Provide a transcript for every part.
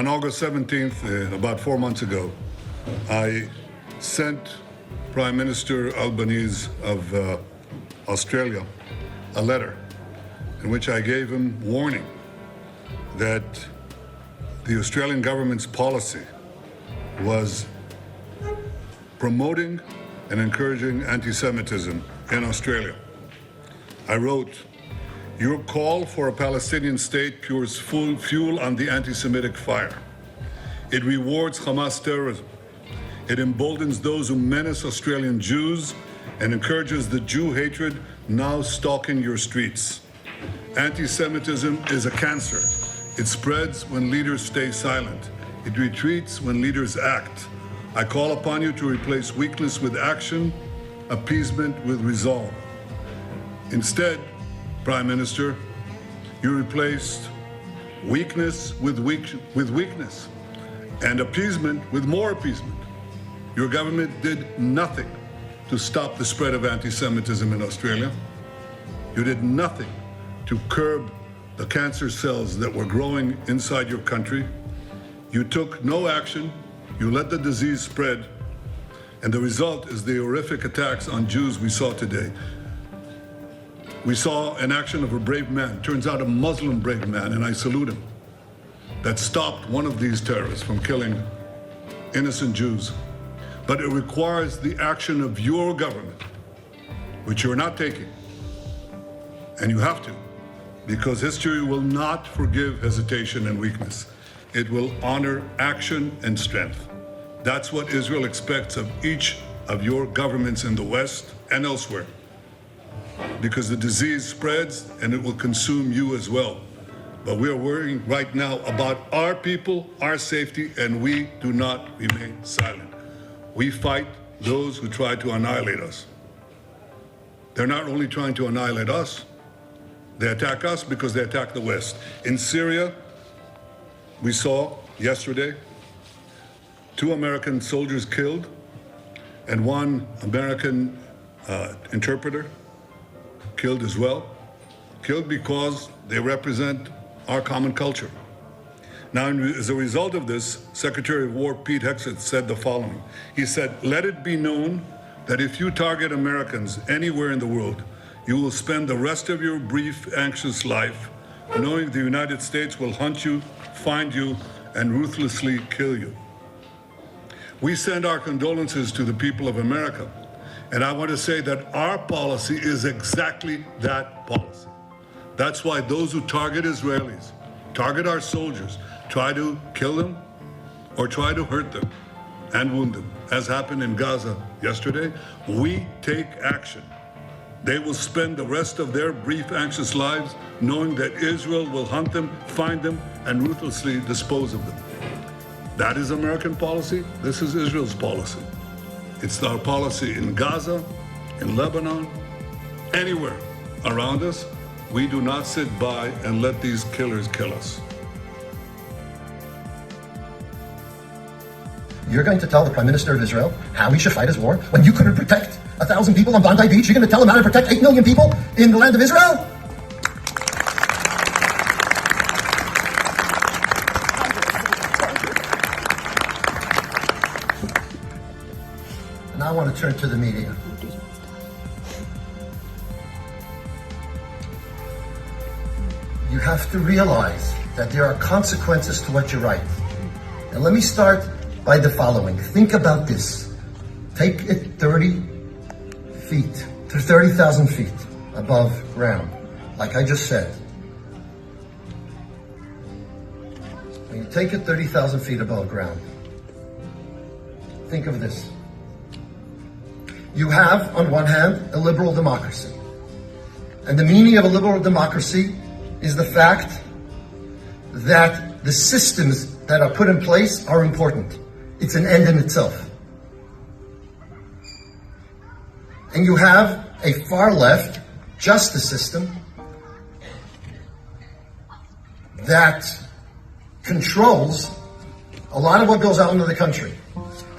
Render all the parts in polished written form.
On August 17th, about 4 months ago, I sent Prime Minister Albanese of Australia a letter in which I gave him warning that the Australian government's policy was promoting and encouraging anti-Semitism in Australia. I wrote, "Your call for a Palestinian state pours full fuel on the anti-Semitic fire. It rewards Hamas terrorism. It emboldens those who menace Australian Jews and encourages the Jew hatred now stalking your streets. Anti-Semitism is a cancer. It spreads when leaders stay silent. It retreats when leaders act. I call upon you to replace weakness with action, appeasement with resolve. Instead, Prime Minister, you replaced weakness with weakness and appeasement with more appeasement. Your government did nothing to stop the spread of anti-Semitism in Australia. You did nothing to curb the cancer cells that were growing inside your country. You took no action. You let the disease spread. And the result is the horrific attacks on Jews we saw today. We saw an action of a brave man, turns out a Muslim brave man, and I salute him, that stopped one of these terrorists from killing innocent Jews. But it requires the action of your government, which you're not taking. And you have to, because history will not forgive hesitation and weakness. It will honor action and strength. That's what Israel expects of each of your governments in the West and elsewhere, because the disease spreads and it will consume you as well. But we are worrying right now about our people, our safety, and we do not remain silent. We fight those who try to annihilate us. They're not only trying to annihilate us, they attack us because they attack the West. In Syria, we saw yesterday 2 American soldiers killed and 1 American interpreter killed as well. Killed because they represent our common culture. Now, as a result of this, Secretary of War Pete Hegseth said the following. He said, "Let it be known that if you target Americans anywhere in the world, you will spend the rest of your brief, anxious life knowing the United States will hunt you, find you, and ruthlessly kill you." We send our condolences to the people of America, and I want to say that our policy is exactly that policy. That's why those who target Israelis, target our soldiers, try to kill them or try to hurt them and wound them, as happened in Gaza yesterday, we take action. They will spend the rest of their brief, anxious lives knowing that Israel will hunt them, find them, and ruthlessly dispose of them. That is American policy. This is Israel's policy. It's our policy in Gaza, in Lebanon, anywhere around us. We do not sit by and let these killers kill us. You're going to tell the Prime Minister of Israel how he should fight his war when you couldn't protect 1,000 people on Bondi Beach? You're going to tell him how to protect 8 million people in the land of Israel? And I want to turn to the media. You have to realize that there are consequences to what you write. And let me start by the following. Think about this. Take it 30 feet to 30,000 feet above ground, like I just said. When you take it 30,000 feet above ground, think of this. You have, on one hand, a liberal democracy. And the meaning of a liberal democracy is the fact that the systems that are put in place are important. It's an end in itself. And you have a far left justice system that controls a lot of what goes out into the country.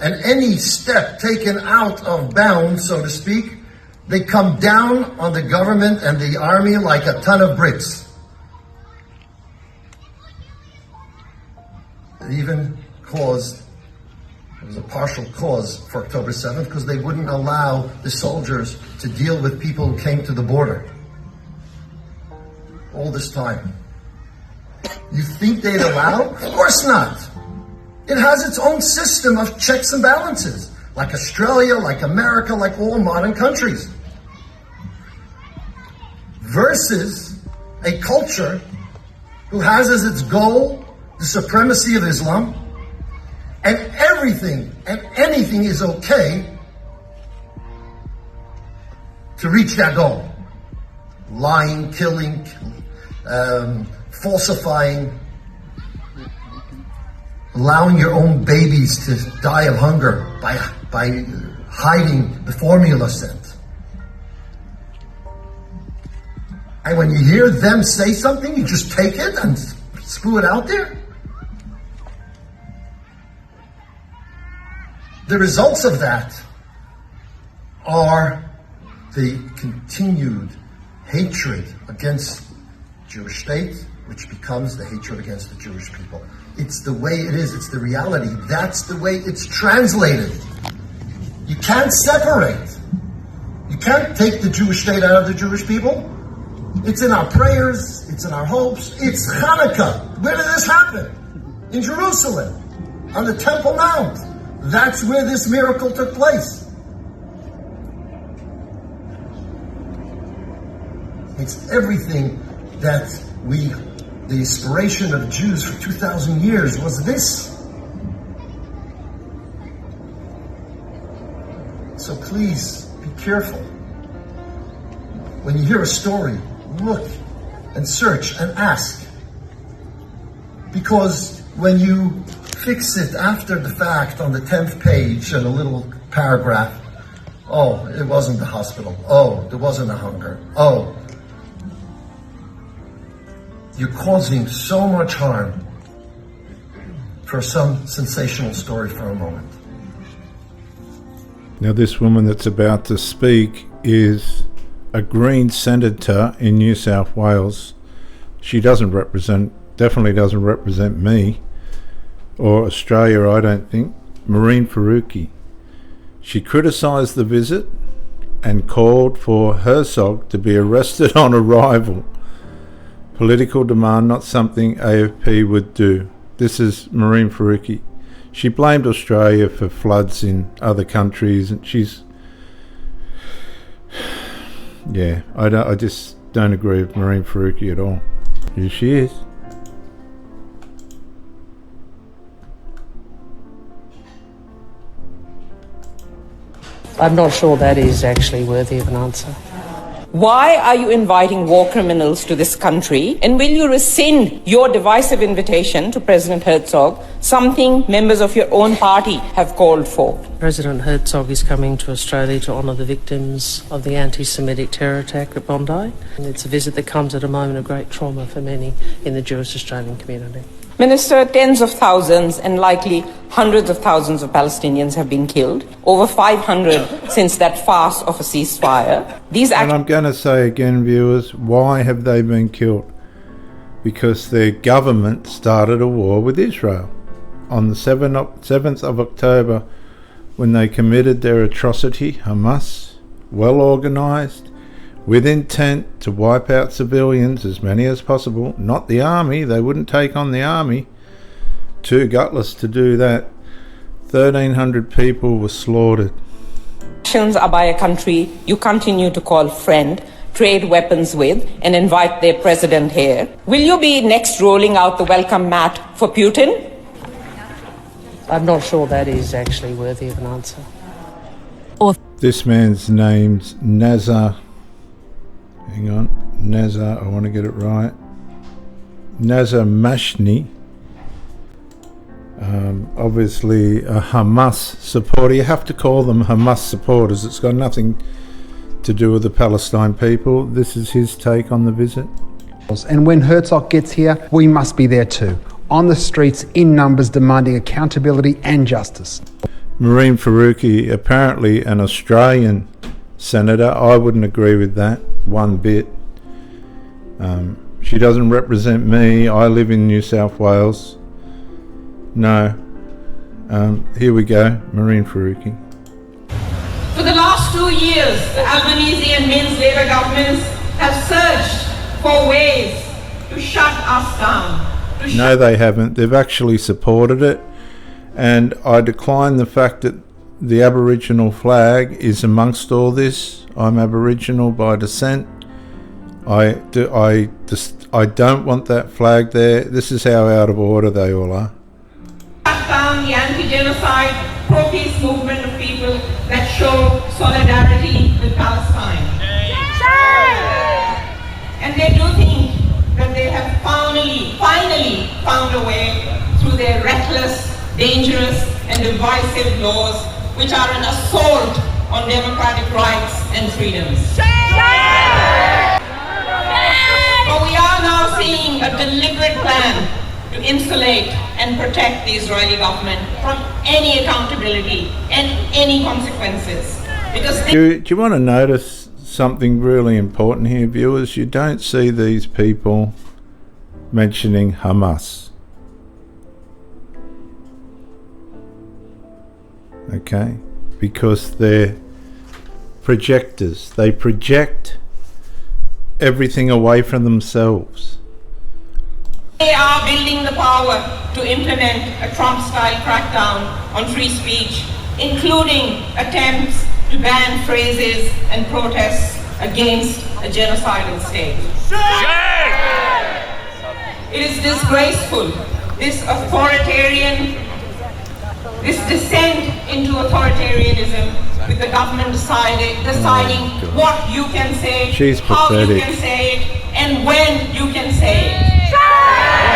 And any step taken out of bounds, so to speak, they come down on the government and the army like a ton of bricks. It even caused, it was a partial cause for October 7th because they wouldn't allow the soldiers to deal with people who came to the border. All this time. You think they'd allow? Of course not. It has its own system of checks and balances, like Australia, like America, like all modern countries. Versus a culture who has as its goal the supremacy of Islam, and everything and anything is okay to reach that goal. Lying, killing, falsifying, allowing your own babies to die of hunger by hiding the formula scent. And when you hear them say something, you just take it and screw it out there? The results of that are the continued hatred against Jewish state, which becomes the hatred against the Jewish people. It's the way it is, it's the reality. That's the way it's translated. You can't separate. You can't take the Jewish state out of the Jewish people. It's in our prayers, it's in our hopes. It's Hanukkah. Where did this happen? In Jerusalem, on the Temple Mount. That's where this miracle took place. It's everything that the inspiration of Jews for 2,000 years was this. So please, be careful. When you hear a story, look and search and ask. Because when you fix it after the fact on the 10th page and a little paragraph, oh, it wasn't the hospital. Oh, there wasn't a hunger. Oh, you're causing so much harm for some sensational story for a moment. Now this woman that's about to speak is a Green senator in New South Wales. She definitely doesn't represent me or Australia, I don't think. Marine Faruqi. She criticised the visit and called for Herzog to be arrested on arrival. Political demand, not something AFP would do. This is Marine Faruqi. She blamed Australia for floods in other countries, and she's... Yeah, I just don't agree with Marine Faruqi at all. Here she is. I'm not sure that is actually worthy of an answer. Why are you inviting war criminals to this country? And will you rescind your divisive invitation to President Herzog, something members of your own party have called for? President Herzog is coming to Australia to honour the victims of the anti-Semitic terror attack at Bondi. And it's a visit that comes at a moment of great trauma for many in the Jewish Australian community. Minister, tens of thousands and likely hundreds of thousands of Palestinians have been killed. Over 500 since that farce of a ceasefire. And I'm going to say again, viewers, why have they been killed? Because their government started a war with Israel on the 7th of October when they committed their atrocity. Hamas, well organised, with intent to wipe out civilians, as many as possible. Not the army, they wouldn't take on the army. Too gutless to do that. 1,300 people were slaughtered. Actions are by a country you continue to call friend, trade weapons with, and invite their president here. Will you be next rolling out the welcome mat for Putin? I'm not sure that is actually worthy of an answer. This man's name's Nazar. Hang on, Nazar, I want to get it right. Nazar Mashni. Obviously a Hamas supporter. You have to call them Hamas supporters. It's got nothing to do with the Palestine people. This is his take on the visit. And when Herzog gets here, we must be there too, on the streets in numbers, demanding accountability and justice. Marine Faruqi, apparently an Australian senator. I wouldn't agree with that one bit. She doesn't represent me. I live in New South Wales. No. Here we go, Marine Faruqi. For the last 2 years, the Albanese and Minns Labour governments have searched for ways to shut us down. No, they haven't. They've actually supported it. And I decline the fact that the Aboriginal flag is amongst all this. I'm Aboriginal by descent. I don't want that flag there. This is how out of order they all are. Shut down the anti-genocide, pro-peace movement of people that show solidarity with Palestine. And they do think that they have finally found a way through their reckless, dangerous and divisive laws, which are an assault on democratic rights and freedoms. But we are now seeing a deliberate plan to insulate and protect the Israeli government from any accountability and any consequences. Because Do you want to notice something really important here, viewers? You don't see these people mentioning Hamas. Okay? Because they're projectors. They project everything away from themselves. they are building the power to implement a Trump-style crackdown on free speech, including attempts to ban phrases and protests against a genocidal state. It is disgraceful, this descent into authoritarianism, with the government deciding what you can say, She's how you pathetic. can say it, and when you can say it.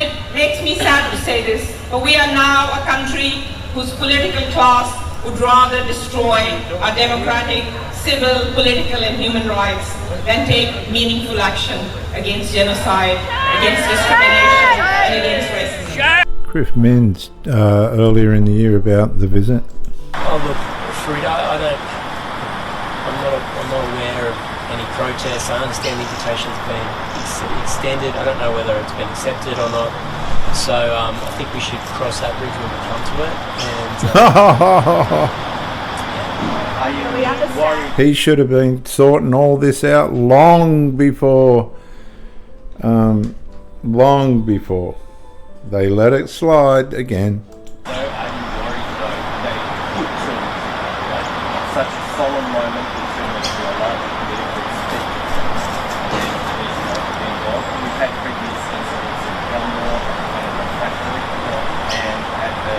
It makes me sad to say this, but we are now a country whose political class would rather destroy our democratic, civil, political, and human rights than take meaningful action against genocide, against discrimination, and against racism. Griff Minns earlier in the year about the visit. Oh look, Frida, I'm not aware of any protests. I understand the invitation's been extended. I don't know whether it's been accepted or not. So I think we should cross that bridge when we come to it. And He should have been sorting all this out long before they let it slide again. So are you worried though that it could turn like such a solemn moment could turn into a large political stick and be involved? We've had previous incidents in Belmore and the factory and at the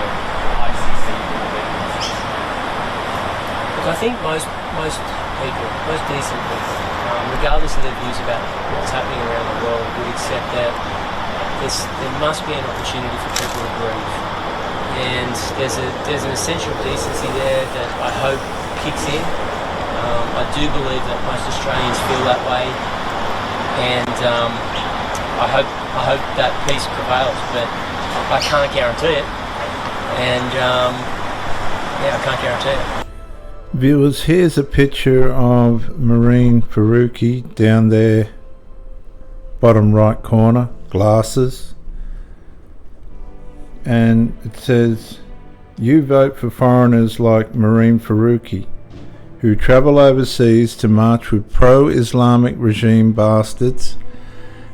ICC for weapons. look, I think most people, most decent people, regardless of their views about what's happening around the world, would accept that there must be an opportunity for people to breathe. And there's an essential decency there that I hope kicks in. I do believe that most Australians feel that way, and I hope that peace prevails. But I can't guarantee it, and I can't guarantee it. Viewers, here's a picture of Marine Faruqi down there, bottom right corner, glasses, and it says, "You vote for foreigners like Marine Faruqi, who travel overseas to march with pro-Islamic regime bastards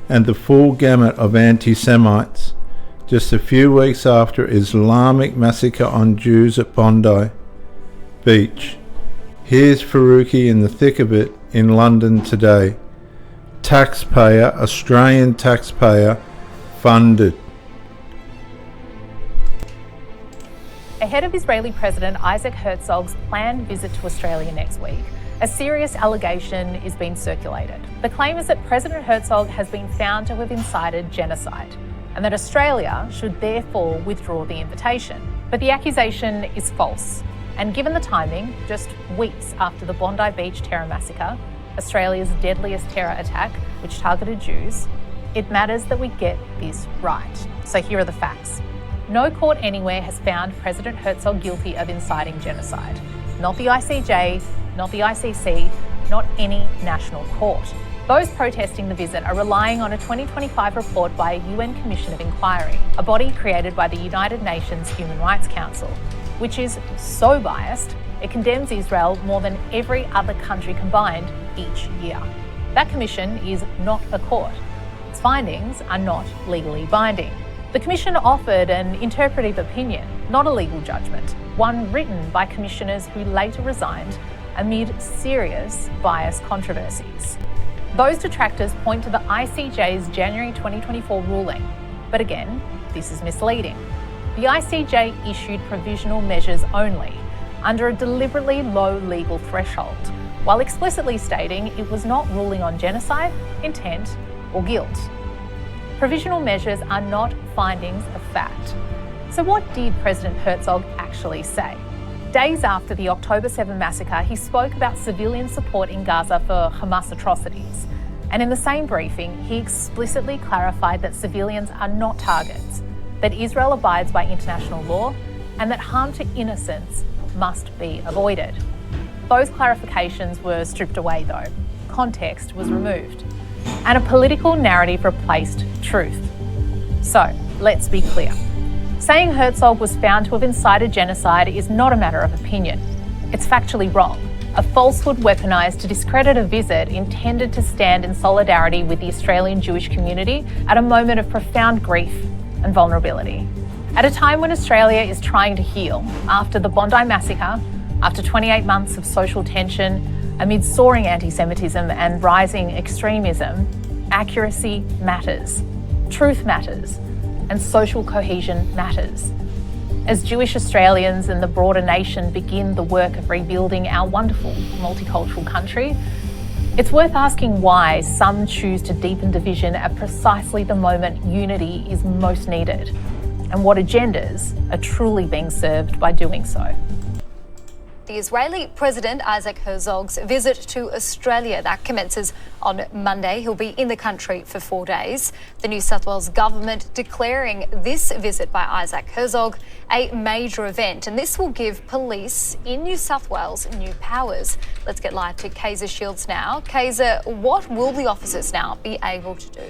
and the full gamut of anti-Semites, just a few weeks after Islamic massacre on Jews at Bondi Beach. Here's Faruqi in the thick of it in London today. Taxpayer, Australian taxpayer funded." Ahead of Israeli President Isaac Herzog's planned visit to Australia next week, a serious allegation is being circulated. The claim is that President Herzog has been found to have incited genocide, and that Australia should therefore withdraw the invitation. But the accusation is false, and given the timing, just weeks after the Bondi Beach terror massacre, Australia's deadliest terror attack, which targeted Jews, it matters that we get this right. So here are the facts. No court anywhere has found President Herzog guilty of inciting genocide. Not the ICJ, not the ICC, not any national court. Those protesting the visit are relying on a 2025 report by a UN Commission of Inquiry, a body created by the United Nations Human Rights Council, which is so biased it condemns Israel more than every other country combined each year. That commission is not a court. Its findings are not legally binding. The commission offered an interpretive opinion, not a legal judgment, one written by commissioners who later resigned amid serious bias controversies. Those detractors point to the ICJ's January 2024 ruling, but again, this is misleading. The ICJ issued provisional measures only, under a deliberately low legal threshold, while explicitly stating it was not ruling on genocide, intent, or guilt. Provisional measures are not findings of fact. So what did President Herzog actually say? Days after the October 7 massacre, he spoke about civilian support in Gaza for Hamas atrocities. And in the same briefing, he explicitly clarified that civilians are not targets, that Israel abides by international law, and that harm to innocents must be avoided. Those clarifications were stripped away though. Context was removed, and a political narrative replaced truth. So, let's be clear. Saying Herzog was found to have incited genocide is not a matter of opinion. It's factually wrong. A falsehood weaponised to discredit a visit intended to stand in solidarity with the Australian Jewish community at a moment of profound grief and vulnerability. At a time when Australia is trying to heal after the Bondi massacre, after 28 months of social tension, amid soaring anti-Semitism and rising extremism, accuracy matters, truth matters, and social cohesion matters. As Jewish Australians and the broader nation begin the work of rebuilding our wonderful multicultural country, it's worth asking why some choose to deepen division at precisely the moment unity is most needed, and what agendas are truly being served by doing so. The Israeli President Isaac Herzog's visit to Australia that commences on Monday. He'll be in the country for 4 days. The New South Wales government declaring this visit by Isaac Herzog a major event, and this will give police in New South Wales new powers. Let's get live to Kaiser Shields now. Kaiser, what will the officers now be able to do?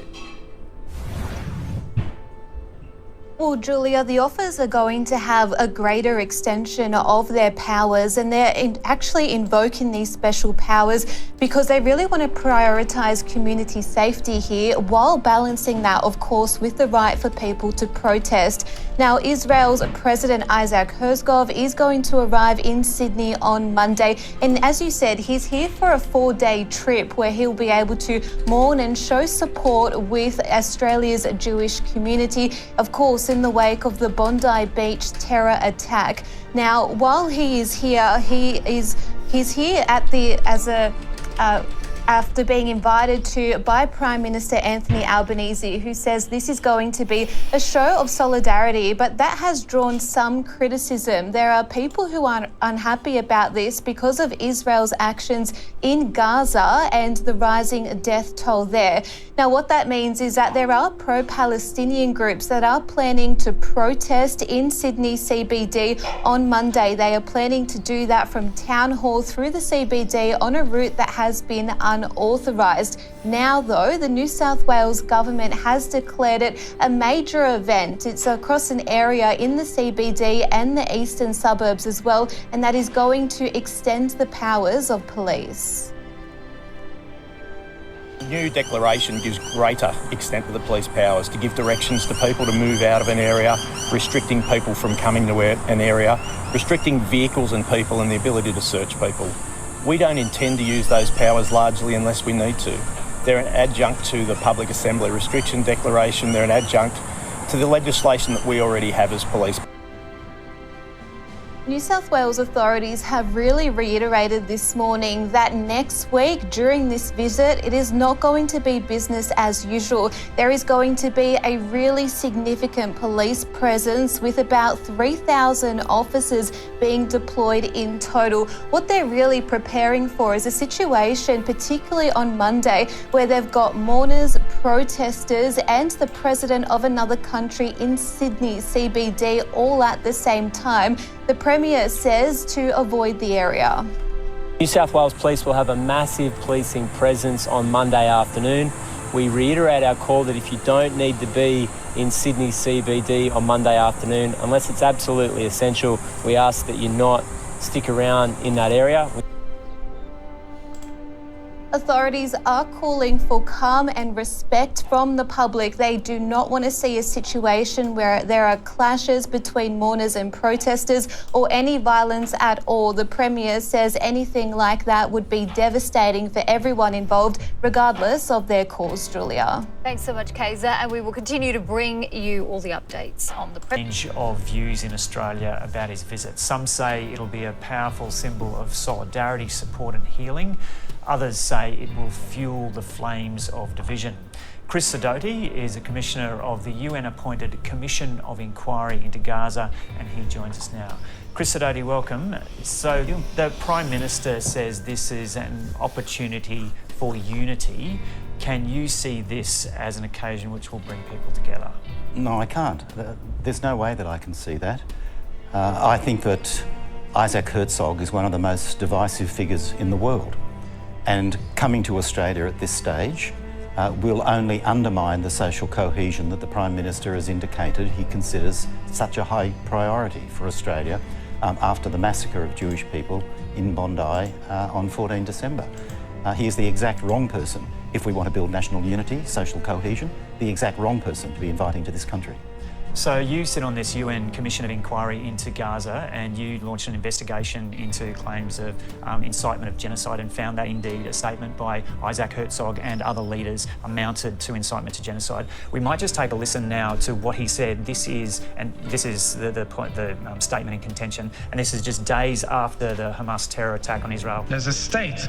Well, Julia, the officers are going to have a greater extension of their powers, and they're actually invoking these special powers because they really want to prioritise community safety here while balancing that, of course, with the right for people to protest. Now, Israel's President Isaac Herzog is going to arrive in Sydney on Monday, and as you said, he's here for a 4-day trip where he'll be able to mourn and show support with Australia's Jewish community, of course, in the wake of the Bondi Beach terror attack. Now, while he is here, he's here after being invited to by Prime Minister Anthony Albanese, who says this is going to be a show of solidarity, but that has drawn some criticism. There are people who are unhappy about this because of Israel's actions in Gaza and the rising death toll there. Now, what that means is that there are pro-Palestinian groups that are planning to protest in Sydney CBD on Monday. They are planning to do that from Town Hall through the CBD on a route that has been unauthorised. Now, though, the New South Wales government has declared it a major event. It's across an area in the CBD and the eastern suburbs as well, and that is going to extend the powers of police. The new declaration gives greater extent to the police powers to give directions to people to move out of an area, restricting people from coming to an area, restricting vehicles and people and the ability to search people. We don't intend to use those powers largely unless we need to. They're an adjunct to the Public Assembly Restriction Declaration. They're an adjunct to the legislation that we already have as police. New South Wales authorities have really reiterated this morning that next week during this visit, it is not going to be business as usual. There is going to be a really significant police presence with about 3,000 officers being deployed in total. What they're really preparing for is a situation, particularly on Monday, where they've got mourners, protesters, and the president of another country in Sydney CBD all at the same time. The Premier says to avoid the area. New South Wales Police will have a massive policing presence on Monday afternoon. We reiterate our call that if you don't need to be in Sydney CBD on Monday afternoon, unless it's absolutely essential, we ask that you not stick around in that area. Authorities are calling for calm and respect from the public. They do not want to see a situation where there are clashes between mourners and protesters or any violence at all. The Premier says anything like that would be devastating for everyone involved, regardless of their cause, Julia. Thanks so much, Kaiser, and we will continue to bring you all the updates on the Range of views in Australia about his visit. Some say it'll be a powerful symbol of solidarity, support and healing. Others say it will fuel the flames of division. Chris Sidoti is a commissioner of the UN-appointed Commission of Inquiry into Gaza, and he joins us now. Chris Sidoti, welcome. So the Prime Minister says this is an opportunity for unity. Can you see this as an occasion which will bring people together? No, I can't. There's no way that I can see that. I think that Isaac Herzog is one of the most divisive figures in the world. And coming to Australia at this stage will only undermine the social cohesion that the Prime Minister has indicated he considers such a high priority for Australia after the massacre of Jewish people in Bondi on 14 December. He is the exact wrong person, if we want to build national unity, social cohesion, the exact wrong person to be inviting to this country. So you sit on this UN Commission of Inquiry into Gaza, and you launched an investigation into claims of incitement of genocide, and found that indeed a statement by Isaac Herzog and other leaders amounted to incitement to genocide. We might just take a listen now to what he said. This is the statement in contention, and this is just days after the Hamas terror attack on Israel. There's a state,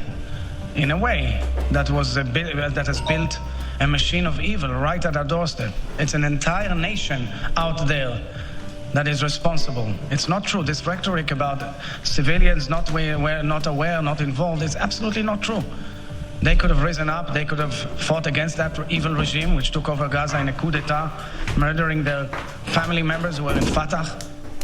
in a way, that has built a machine of evil right at our doorstep. It's an entire nation out there that is responsible. It's not true. This rhetoric about civilians not aware, not involved, is absolutely not true. They could have risen up, they could have fought against that evil regime which took over Gaza in a coup d'etat, murdering their family members who were in Fatah.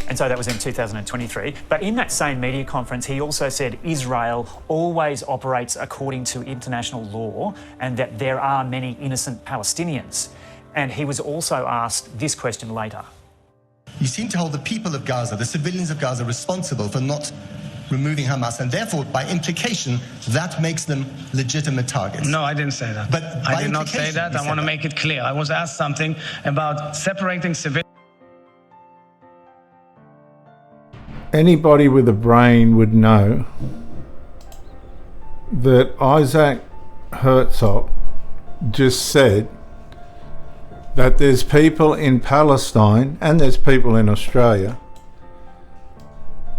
And so that was in 2023. But in that same media conference, he also said Israel always operates according to international law and that there are many innocent Palestinians. And he was also asked this question later. You seem to hold the people of Gaza, the civilians of Gaza, responsible for not removing Hamas, and therefore, by implication, that makes them legitimate targets. No, I didn't say that. But I did not say that. I want to make it clear. I was asked something about separating civilians. Anybody with a brain would know that Isaac Herzog just said that there's people in Palestine and there's people in Australia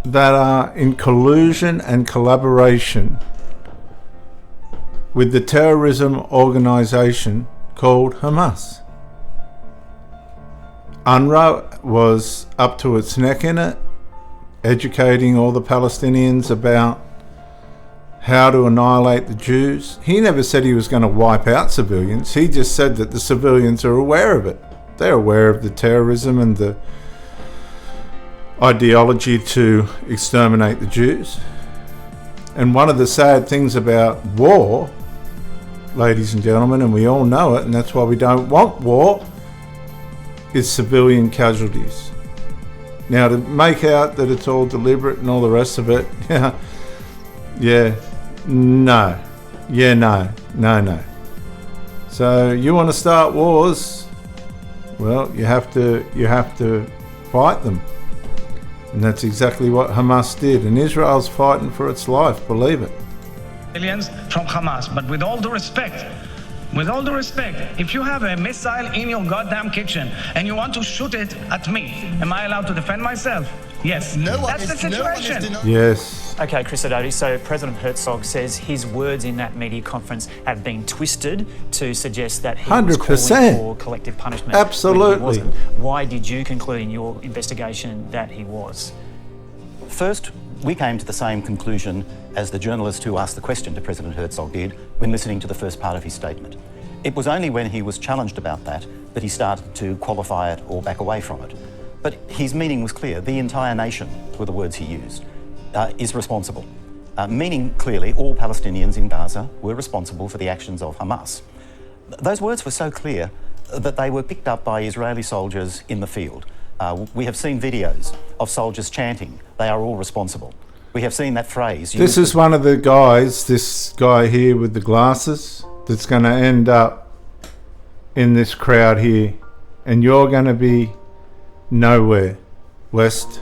that are in collusion and collaboration with the terrorism organisation called Hamas. UNRWA was up to its neck in it, educating all the Palestinians about how to annihilate the Jews. He never said he was going to wipe out civilians. He just said that the civilians are aware of it. They're aware of the terrorism and the ideology to exterminate the Jews. And one of the sad things about war, ladies and gentlemen, and we all know it, and that's why we don't want war, is civilian casualties. Now, to make out that it's all deliberate and all the rest of it, no. So you want to start wars? Well, you have to fight them, and that's exactly what Hamas did. And Israel's fighting for its life, believe it. Civilians from Hamas, but with all due respect, if you have a missile in your goddamn kitchen and you want to shoot it at me, am I allowed to defend myself? Yes. That's the situation. Yes. Okay, Chris Sidoti, so President Herzog says his words in that media conference have been twisted to suggest that he was calling for collective punishment. Absolutely. When he wasn't. Why did you conclude in your investigation that he was? First, we came to the same conclusion as the journalist who asked the question to President Herzog did when listening to the first part of his statement. It was only when he was challenged about that he started to qualify it or back away from it. But his meaning was clear. The entire nation, were the words he used, is responsible. meaning clearly all Palestinians in Gaza were responsible for the actions of Hamas. Those words were so clear that they were picked up by Israeli soldiers in the field. We have seen videos of soldiers chanting, "They are all responsible." We have seen that phrase. This is one of the guys, this guy here with the glasses, that's going to end up in this crowd here. And you're going to be nowhere, West.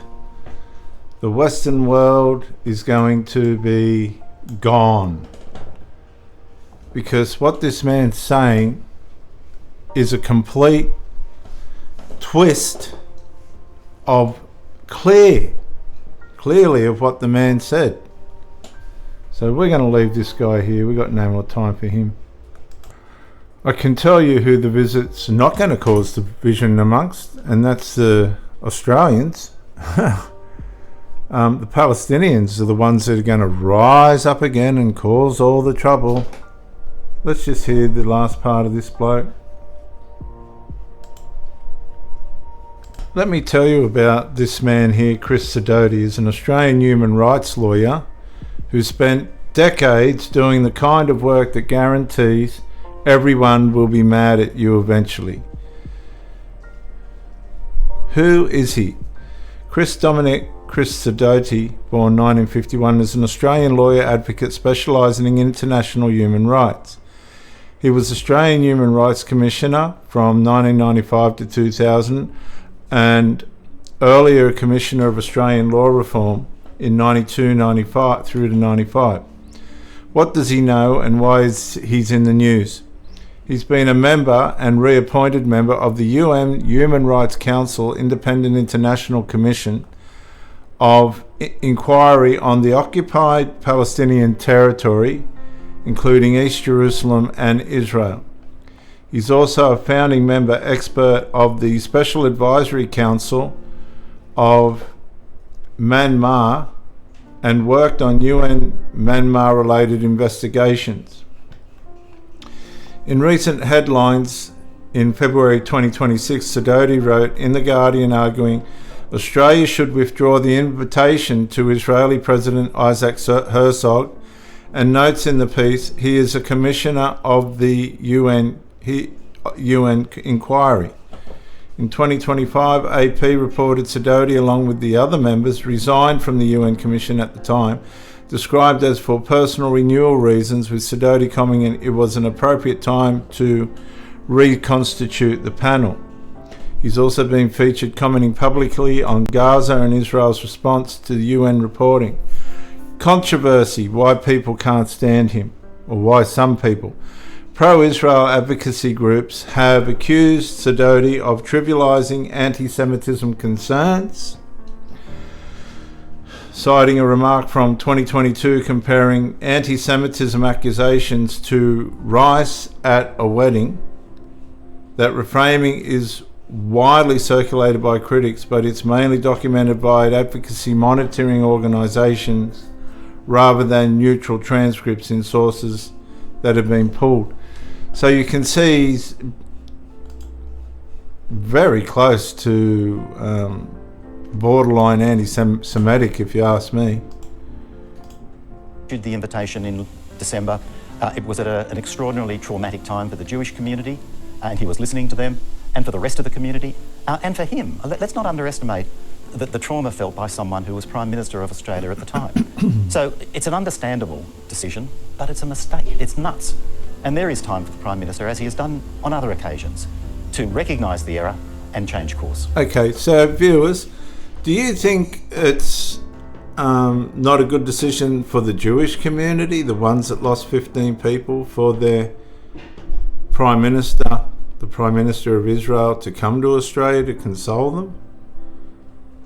The Western world is going to be gone. Because what this man's saying is a complete twist of clearly of what the man said. So we're going to leave this guy here. We've got no more time for him. I can tell you who the visit's not going to cause division amongst, and that's the Australians. The Palestinians are the ones that are going to rise up again and cause all the trouble. Let's just hear the last part of this bloke. Let me tell you about this man here, Chris Sidoti. He's an Australian human rights lawyer who spent decades doing the kind of work that guarantees everyone will be mad at you eventually. Who is he? Chris Sidoti, born 1951, is an Australian lawyer advocate specialising in international human rights. He was Australian Human Rights Commissioner from 1995 to 2000 and earlier Commissioner of Australian Law Reform in 92, 95 through to 95. What does he know and why is he's in the news? He's been a member and reappointed member of the UN Human Rights Council Independent International Commission of Inquiry on the Occupied Palestinian Territory, including East Jerusalem and Israel. He's also a founding member expert of the Special Advisory Council of Myanmar and worked on UN Myanmar-related investigations. In recent headlines in February 2026, Sidoti wrote in The Guardian arguing Australia should withdraw the invitation to Israeli President Isaac Herzog, and notes in the piece he is a commissioner of the UN inquiry. In 2025, AP reported Sidoti, along with the other members, resigned from the UN Commission at the time, described as for personal renewal reasons, with Sidoti commenting it was an appropriate time to reconstitute the panel. He's also been featured commenting publicly on Gaza and Israel's response to the UN reporting. Controversy, why people can't stand him, or why some people. Pro-Israel advocacy groups have accused Sidoti of trivialising anti-Semitism concerns, citing a remark from 2022 comparing anti-Semitism accusations to rice at a wedding. That reframing is widely circulated by critics, but it's mainly documented by advocacy monitoring organisations rather than neutral transcripts in sources that have been pulled. So you can see he's very close to borderline anti-Semitic, if you ask me. Issued the invitation in December. It was at an extraordinarily traumatic time for the Jewish community, and he was listening to them, and for the rest of the community, and for him. Let's not underestimate the trauma felt by someone who was Prime Minister of Australia at the time. So it's an understandable decision, but it's a mistake. It's nuts. And there is time for the Prime Minister, as he has done on other occasions, to recognise the error and change course. Okay, so viewers, do you think it's not a good decision for the Jewish community, the ones that lost 15 people, for their Prime Minister, the Prime Minister of Israel, to come to Australia to console them?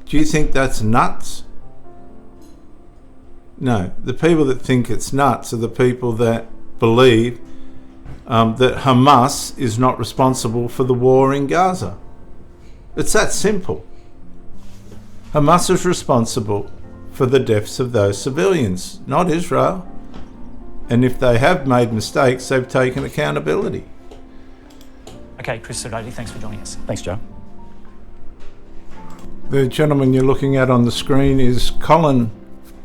Do you think that's nuts? No, the people that think it's nuts are the people that believe that Hamas is not responsible for the war in Gaza. It's that simple. Hamas is responsible for the deaths of those civilians, not Israel. And if they have made mistakes, they've taken accountability. Okay, Chris Sidoti, thanks for joining us. Thanks, Joe. The gentleman you're looking at on the screen is Colin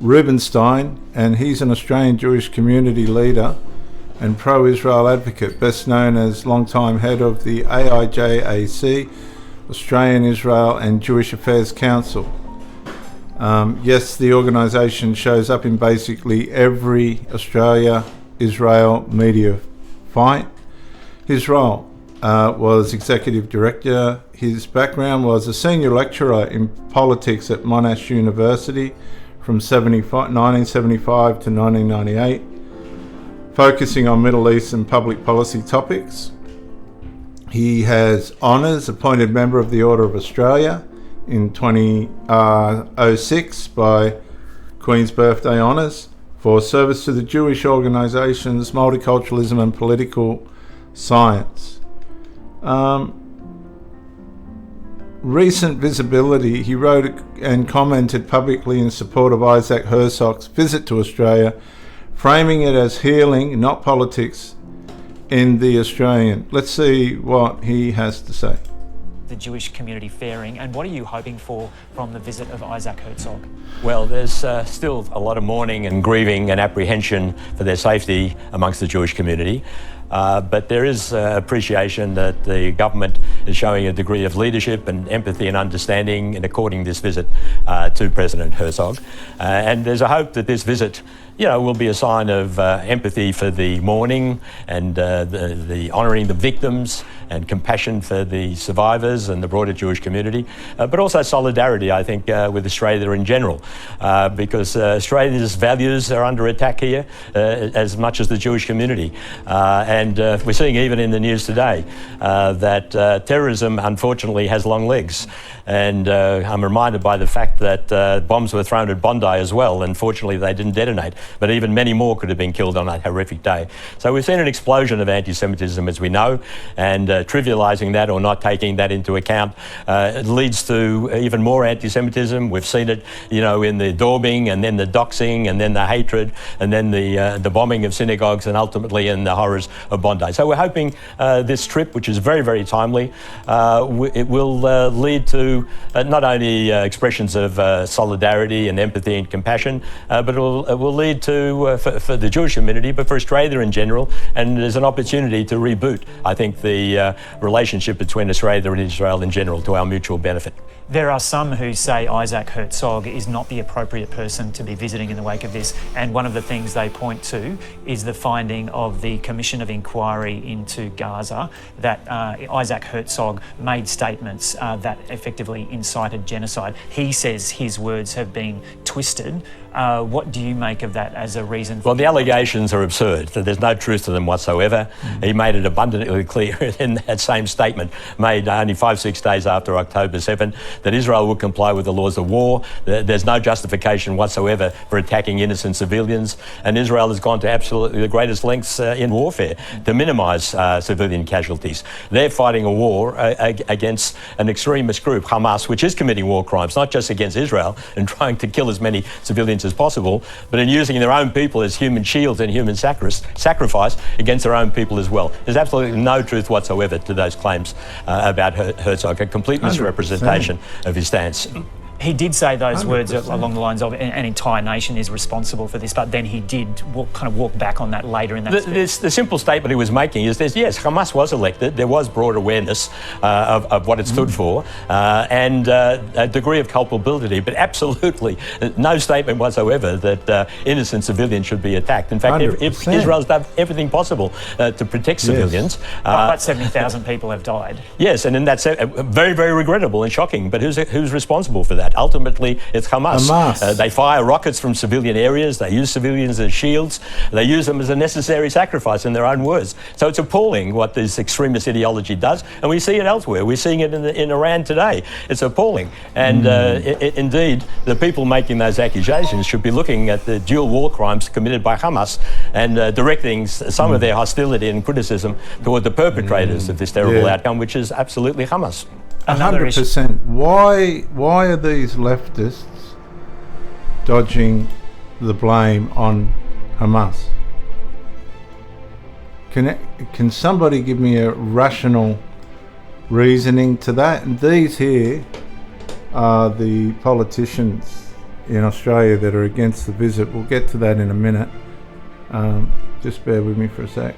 Rubenstein, and he's an Australian Jewish community leader and pro-Israel advocate, best known as longtime head of the AIJAC, Australian Israel and Jewish Affairs Council. Yes, the organisation shows up in basically every Australia-Israel media fight. His role was executive director. His background was a senior lecturer in politics at Monash University from 1975 to 1998, focusing on Middle East and public policy topics. He has honours, appointed member of the Order of Australia in 2006 by Queen's Birthday Honours for service to the Jewish organisations, multiculturalism and political science. Recent visibility, he wrote and commented publicly in support of Isaac Herzog's visit to Australia, framing it as healing, not politics, in The Australian. Let's see what he has to say. The Jewish community faring, and what are you hoping for from the visit of Isaac Herzog? Well, there's still a lot of mourning and grieving and apprehension for their safety amongst the Jewish community. But there is appreciation that the government is showing a degree of leadership and empathy and understanding in according this visit to President Herzog. And there's a hope that this visit, will be a sign of empathy for the mourning and the honouring the victims and compassion for the survivors and the broader Jewish community, but also solidarity, I think, with Australia in general, because Australia's values are under attack here as much as the Jewish community. And we're seeing even in the news today that terrorism, unfortunately, has long legs. And I'm reminded by the fact that bombs were thrown at Bondi as well. Unfortunately, they didn't detonate, but even many more could have been killed on that horrific day. So we've seen an explosion of anti-Semitism, as we know, and trivialising that or not taking that into account it leads to even more anti-Semitism. We've seen it, in the daubing and then the doxing and then the hatred and then the bombing of synagogues and ultimately in the horrors of Bondi. So we're hoping this trip, which is very, very timely, it will lead to not only expressions of solidarity and empathy and compassion, but it will lead to, for the Jewish community, but for Australia in general, and there's an opportunity to reboot, I think, the relationship between Australia and Israel in general to our mutual benefit. There are some who say Isaac Herzog is not the appropriate person to be visiting in the wake of this, and one of the things they point to is the finding of the Commission of Inquiry into Gaza that Isaac Herzog made statements that effectively incited genocide. He says his words have been twisted. What do you make of that as a reason? Well, the allegations are absurd. There's no truth to them whatsoever. He made it abundantly clear in that same statement made only 5-6 days after October 7 that Israel would comply with the laws of war. There's no justification whatsoever for attacking innocent civilians, and Israel has gone to absolutely the greatest lengths in warfare to minimise civilian casualties. They're fighting a war against an extremist group, Hamas, which is committing war crimes, not just against Israel and trying to kill as many civilians as possible, but in using their own people as human shields and human sacrifice against their own people as well. There's absolutely no truth whatsoever to those claims about Herzog, a complete misrepresentation of his stance. He did say those 100%. words along the lines of an entire nation is responsible for this, but then he did walk back on that later in that speech. The simple statement he was making is this: yes, Hamas was elected, there was broad awareness of what it stood for, and a degree of culpability, but absolutely no statement whatsoever that innocent civilians should be attacked. In fact, Israel's done everything possible to protect civilians. But 70,000 people have died. Yes, and then that's very, very regrettable and shocking, but who's responsible for that? Ultimately, it's Hamas. They fire rockets from civilian areas. They use civilians as shields. They use them as a necessary sacrifice, in their own words. So it's appalling what this extremist ideology does, and we see it elsewhere. We're seeing it in Iran today. It's appalling. And indeed, the people making those accusations should be looking at the dual war crimes committed by Hamas and directing some of their hostility and criticism toward the perpetrators of this terrible outcome, which is absolutely Hamas. 100%. Why are these leftists dodging the blame on Hamas? Can somebody give me a rational reasoning to that? And these here are the politicians in Australia that are against the visit. We'll get to that in a minute. Just bear with me for a sec.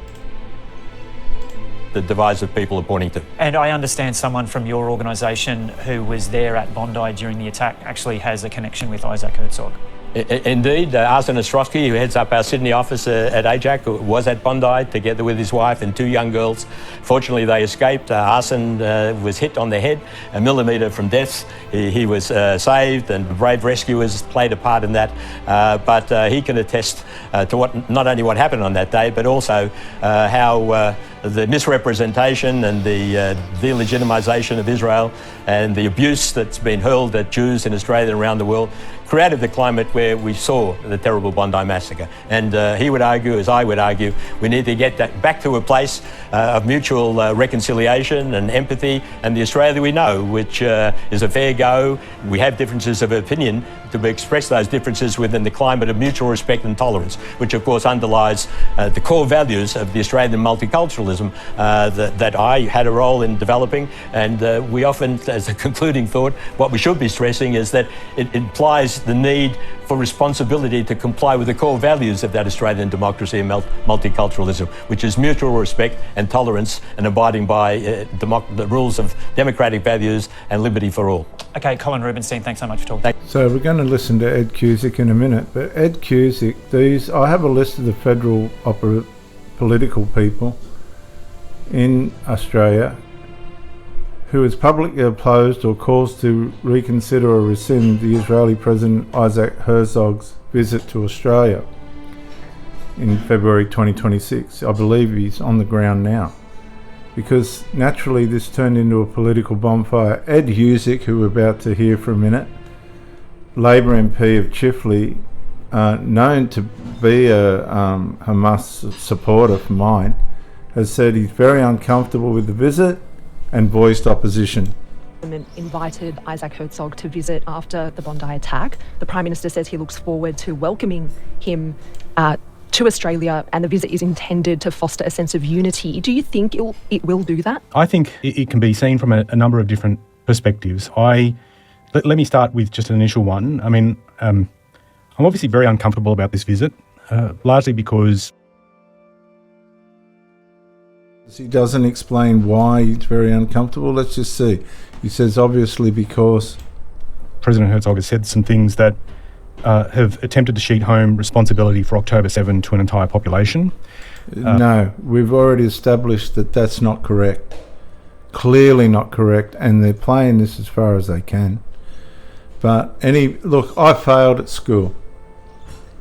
The divisive people are pointing to. And I understand someone from your organisation who was there at Bondi during the attack actually has a connection with Isaac Herzog. Indeed, Arsene Ostrowski, who heads up our Sydney office at AJAC, was at Bondi together with his wife and 2 young girls. Fortunately, they escaped. Arsene was hit on the head, a millimetre from death. He was saved, and brave rescuers played a part in that. But he can attest to not only what happened on that day, but also how the misrepresentation and the delegitimisation of Israel and the abuse that's been hurled at Jews in Australia and around the world created the climate where we saw the terrible Bondi massacre. And he would argue, as I would argue, we need to get that back to a place of mutual reconciliation and empathy, and the Australia we know, which is a fair go. We have differences of opinion, to express those differences within the climate of mutual respect and tolerance, which of course underlies the core values of the Australian multiculturalism that I had a role in developing. And we often, as a concluding thought, what we should be stressing is that it implies the need for responsibility to comply with the core values of that Australian democracy and multiculturalism, which is mutual respect and tolerance and abiding by the rules of democratic values and liberty for all. Okay, Colin Rubenstein, thanks so much for talking. So we're going to listen to Ed Cusick in a minute, but Ed Cusick, I have a list of the federal political people in Australia who has publicly opposed or calls to reconsider or rescind the Israeli President Isaac Herzog's visit to Australia in February 2026. I believe he's on the ground now, because naturally this turned into a political bonfire. Ed Cusick, who we're about to hear for a minute, Labor MP of Chifley, known to be a Hamas supporter for mine, has said he's very uncomfortable with the visit and voiced opposition. Invited Isaac Herzog to visit after the Bondi attack. The Prime Minister says he looks forward to welcoming him to Australia, and the visit is intended to foster a sense of unity. Do you think it will do that? I think it can be seen from a number of different perspectives. Let me start with just an initial one. I mean, I'm obviously very uncomfortable about this visit, largely because he doesn't explain why he's very uncomfortable. Let's just see. He says obviously because President Herzog has said some things that have attempted to sheet home responsibility for October 7 to an entire population. No, we've already established that that's not correct. Clearly not correct, and they're playing this as far as they can. But look, I failed at school.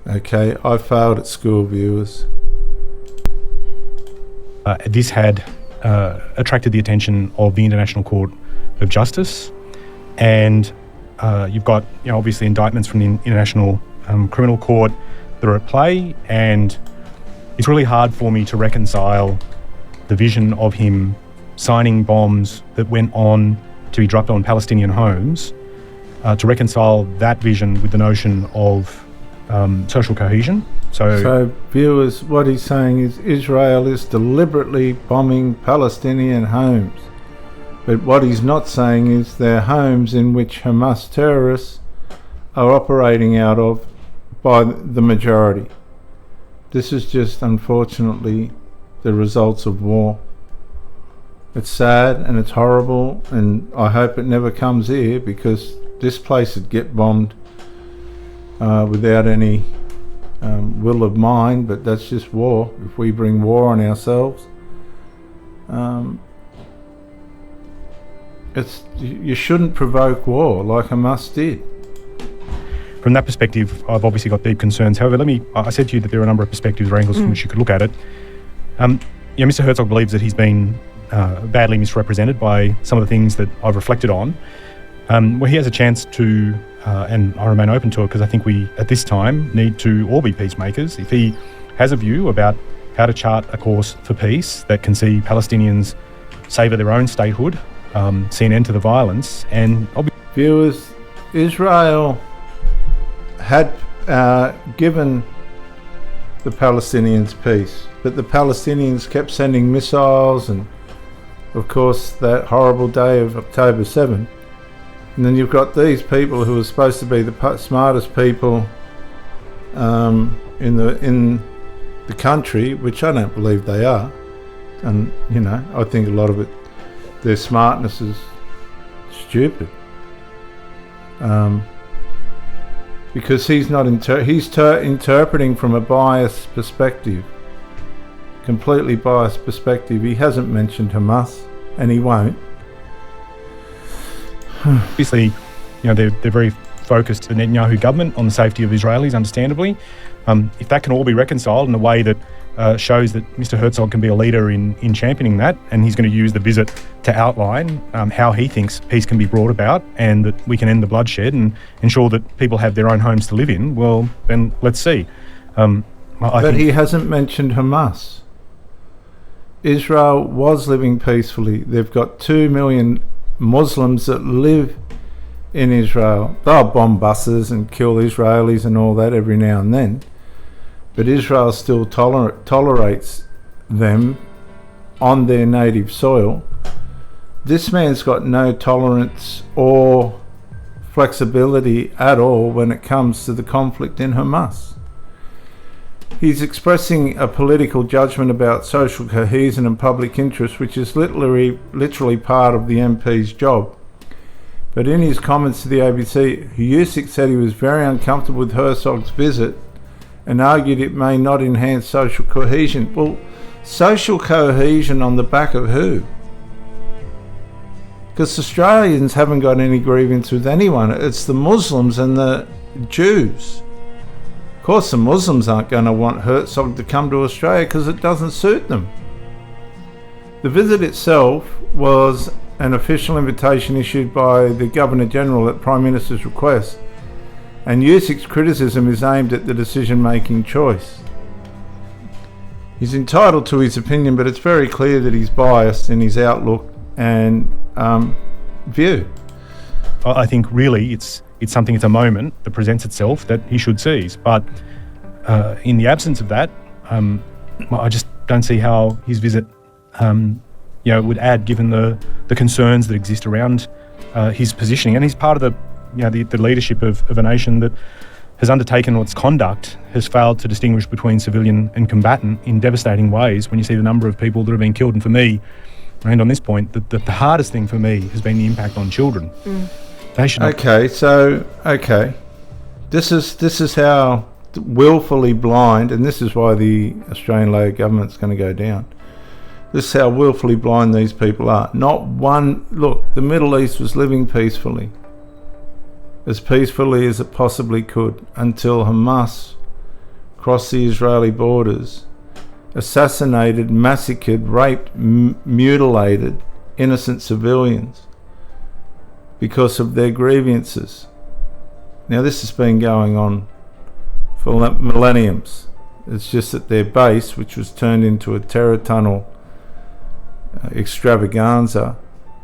Okay, I failed at school, viewers. This had attracted the attention of the International Court of Justice, and you've got, obviously indictments from the International Criminal Court that are at play, and it's really hard for me to reconcile the vision of him signing bombs that went on to be dropped on Palestinian homes, to reconcile that vision with the notion of social cohesion. So viewers, what he's saying is Israel is deliberately bombing Palestinian homes. But what he's not saying is they're homes in which Hamas terrorists are operating out of by the majority. This is just, unfortunately, the results of war. It's sad and it's horrible, and I hope it never comes here, because this place would get bombed without any will of mine, but that's just war. If we bring war on ourselves, you shouldn't provoke war like Hamas did. From that perspective, I've obviously got deep concerns. However, I said to you that there are a number of perspectives or angles from which you could look at it. Mr. Herzog believes that he's been badly misrepresented by some of the things that I've reflected on. Where he has a chance to, and I remain open to it, because I think we, at this time, need to all be peacemakers. If he has a view about how to chart a course for peace that can see Palestinians savour their own statehood, see an end to the violence, and... Viewers, Israel had given the Palestinians peace, but the Palestinians kept sending missiles, and of course that horrible day of October 7, And then you've got these people who are supposed to be the smartest people in the country, which I don't believe they are. And, you know, I think a lot of it, their smartness is stupid. Because he's not interpreting from a biased perspective, completely biased perspective. He hasn't mentioned Hamas, and he won't. Obviously, you know, they're very focused, the Netanyahu government, on the safety of Israelis, understandably. If that can all be reconciled in a way that shows that Mr. Herzog can be a leader in championing that, and he's going to use the visit to outline how he thinks peace can be brought about and that we can end the bloodshed and ensure that people have their own homes to live in, well, then let's see. But he hasn't mentioned Hamas. Israel was living peacefully. They've got 2 million Muslims that live in Israel. They'll bomb buses and kill Israelis and all that every now and then. But Israel still tolerates them on their native soil. This man's got no tolerance or flexibility at all when it comes to the conflict in Hamas. He's expressing a political judgment about social cohesion and public interest, which is literally part of the MP's job. But in his comments to the ABC, Herzog said he was very uncomfortable with Herzog's visit and argued it may not enhance social cohesion. Well, social cohesion on the back of who? Because Australians haven't got any grievance with anyone. It's the Muslims and the Jews. Of course, the Muslims aren't going to want Herzog to come to Australia because it doesn't suit them. The visit itself was an official invitation issued by the Governor-General at Prime Minister's request, and Herzog's criticism is aimed at the decision-making choice. He's entitled to his opinion, but it's very clear that he's biased in his outlook and view. I think really it's something, it's a moment that presents itself that he should seize. But in the absence of that, I just don't see how his visit would add, given the concerns that exist around his positioning. And he's part of the leadership of a nation that has undertaken its conduct, has failed to distinguish between civilian and combatant in devastating ways when you see the number of people that have been killed. And for me, and on this point, the hardest thing for me has been the impact on children. They should not. Okay. This is how willfully blind, and this is why the Australian Labor government's going to go down. This is how willfully blind these people are. Not one. Look, the Middle East was living peacefully as it possibly could, until Hamas crossed the Israeli borders, assassinated, massacred, raped, mutilated innocent civilians because of their grievances. Now, this has been going on for millenniums. It's just that their base, which was turned into a terror tunnel extravaganza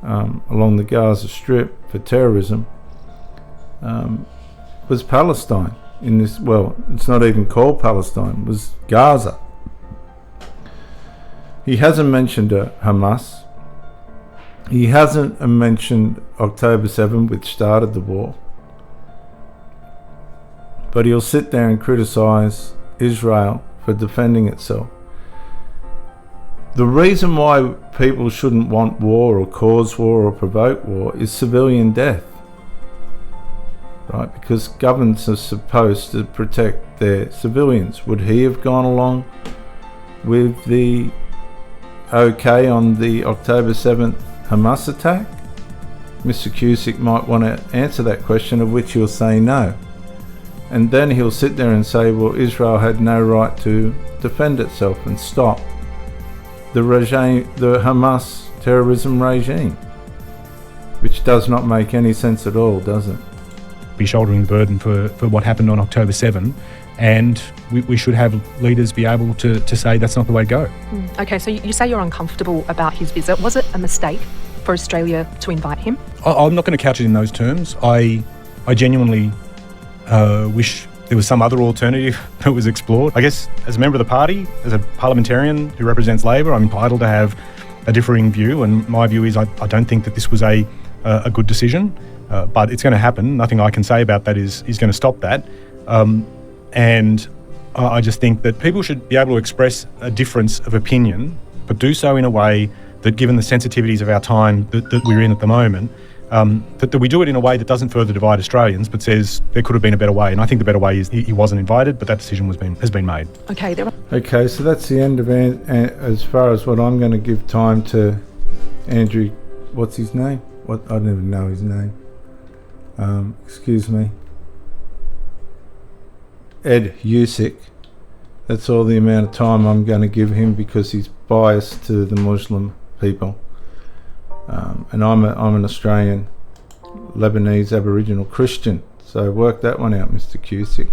along the Gaza Strip for terrorism, was Palestine. It's not even called Palestine, it was Gaza. He hasn't mentioned Hamas. He hasn't mentioned October 7, which started the war. But he'll sit there and criticise Israel for defending itself. The reason why people shouldn't want war or cause war or provoke war is civilian death. Right? Because governments are supposed to protect their civilians. Would he have gone along with the okay on the October 7th Hamas attack? Mr. Cusick might want to answer that question, of which he'll say no. And then he'll sit there and say, well, Israel had no right to defend itself and stop the Hamas terrorism regime, which does not make any sense at all, does it? Be shouldering the burden for what happened on October 7, and we should have leaders be able to say that's not the way to go. Okay, so you say you're uncomfortable about his visit. Was it a mistake for Australia to invite him? I'm not going to couch it in those terms. I genuinely wish there was some other alternative that was explored. I guess as a member of the party, as a parliamentarian who represents Labor, I'm entitled to have a differing view, and my view is I don't think that this was a good decision. But it's going to happen. Nothing I can say about that is going to stop that. And I just think that people should be able to express a difference of opinion, but do so in a way that, given the sensitivities of our time that we're in at the moment, that we do it in a way that doesn't further divide Australians, but says there could have been a better way. And I think the better way is he wasn't invited, but that decision has been made. Okay, so that's the end of as far as what I'm going to give time to Andrew. What's his name? I don't even know his name. Excuse me. Ed Husick. That's all the amount of time I'm going to give him because he's biased to the Muslim people. And I'm an Australian, Lebanese, Aboriginal Christian. So work that one out, Mr. Cusick.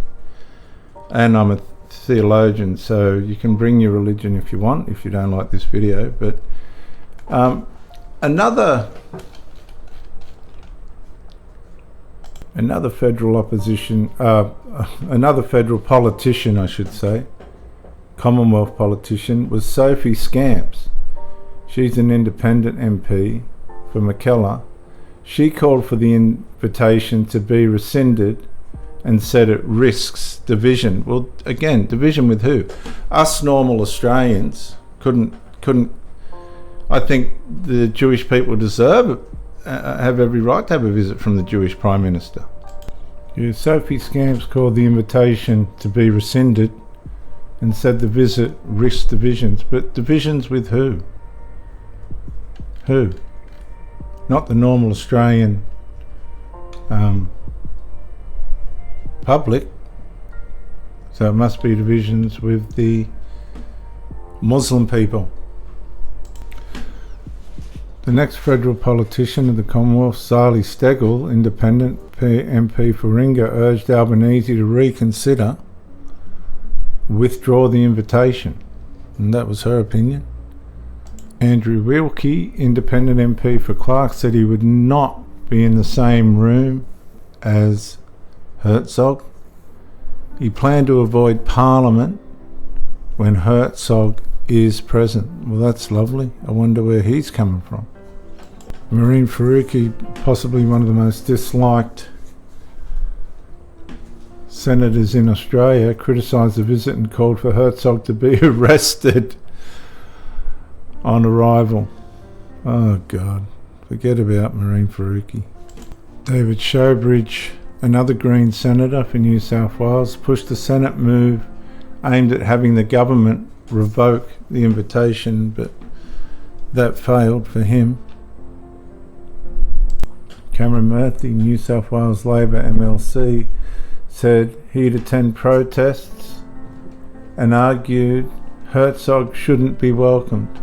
And I'm a theologian, so you can bring your religion if you want, if you don't like this video. But another federal opposition, another federal politician, I should say, Commonwealth politician, was Sophie Scamps. She's an independent MP for Mackellar. She called for the invitation to be rescinded and said it risks division. Well, again, division with who? Us normal Australians couldn't. I think the Jewish people deserve have every right to have a visit from the Jewish Prime Minister. Yeah, Sophie Scamps called the invitation to be rescinded and said the visit risks divisions. But divisions with who? Who? Not the normal Australian public. So it must be divisions with the Muslim people. The next federal politician of the Commonwealth, Sali Steggall, independent MP for Ringa, urged Albanese to reconsider, withdraw the invitation. And that was her opinion. Andrew Wilkie, independent MP for Clark, said he would not be in the same room as Herzog. He planned to avoid Parliament when Herzog is present. Well, that's lovely. I wonder where he's coming from. Marine Faruqi, possibly one of the most disliked senators in Australia, criticised the visit and called for Herzog to be arrested on arrival. Oh God, forget about Marine Faruqi. David Showbridge, another Green senator for New South Wales, pushed the Senate move aimed at having the government revoke the invitation, but that failed for him. Cameron Murphy, New South Wales Labor MLC, said he'd attend protests and argued Herzog shouldn't be welcomed.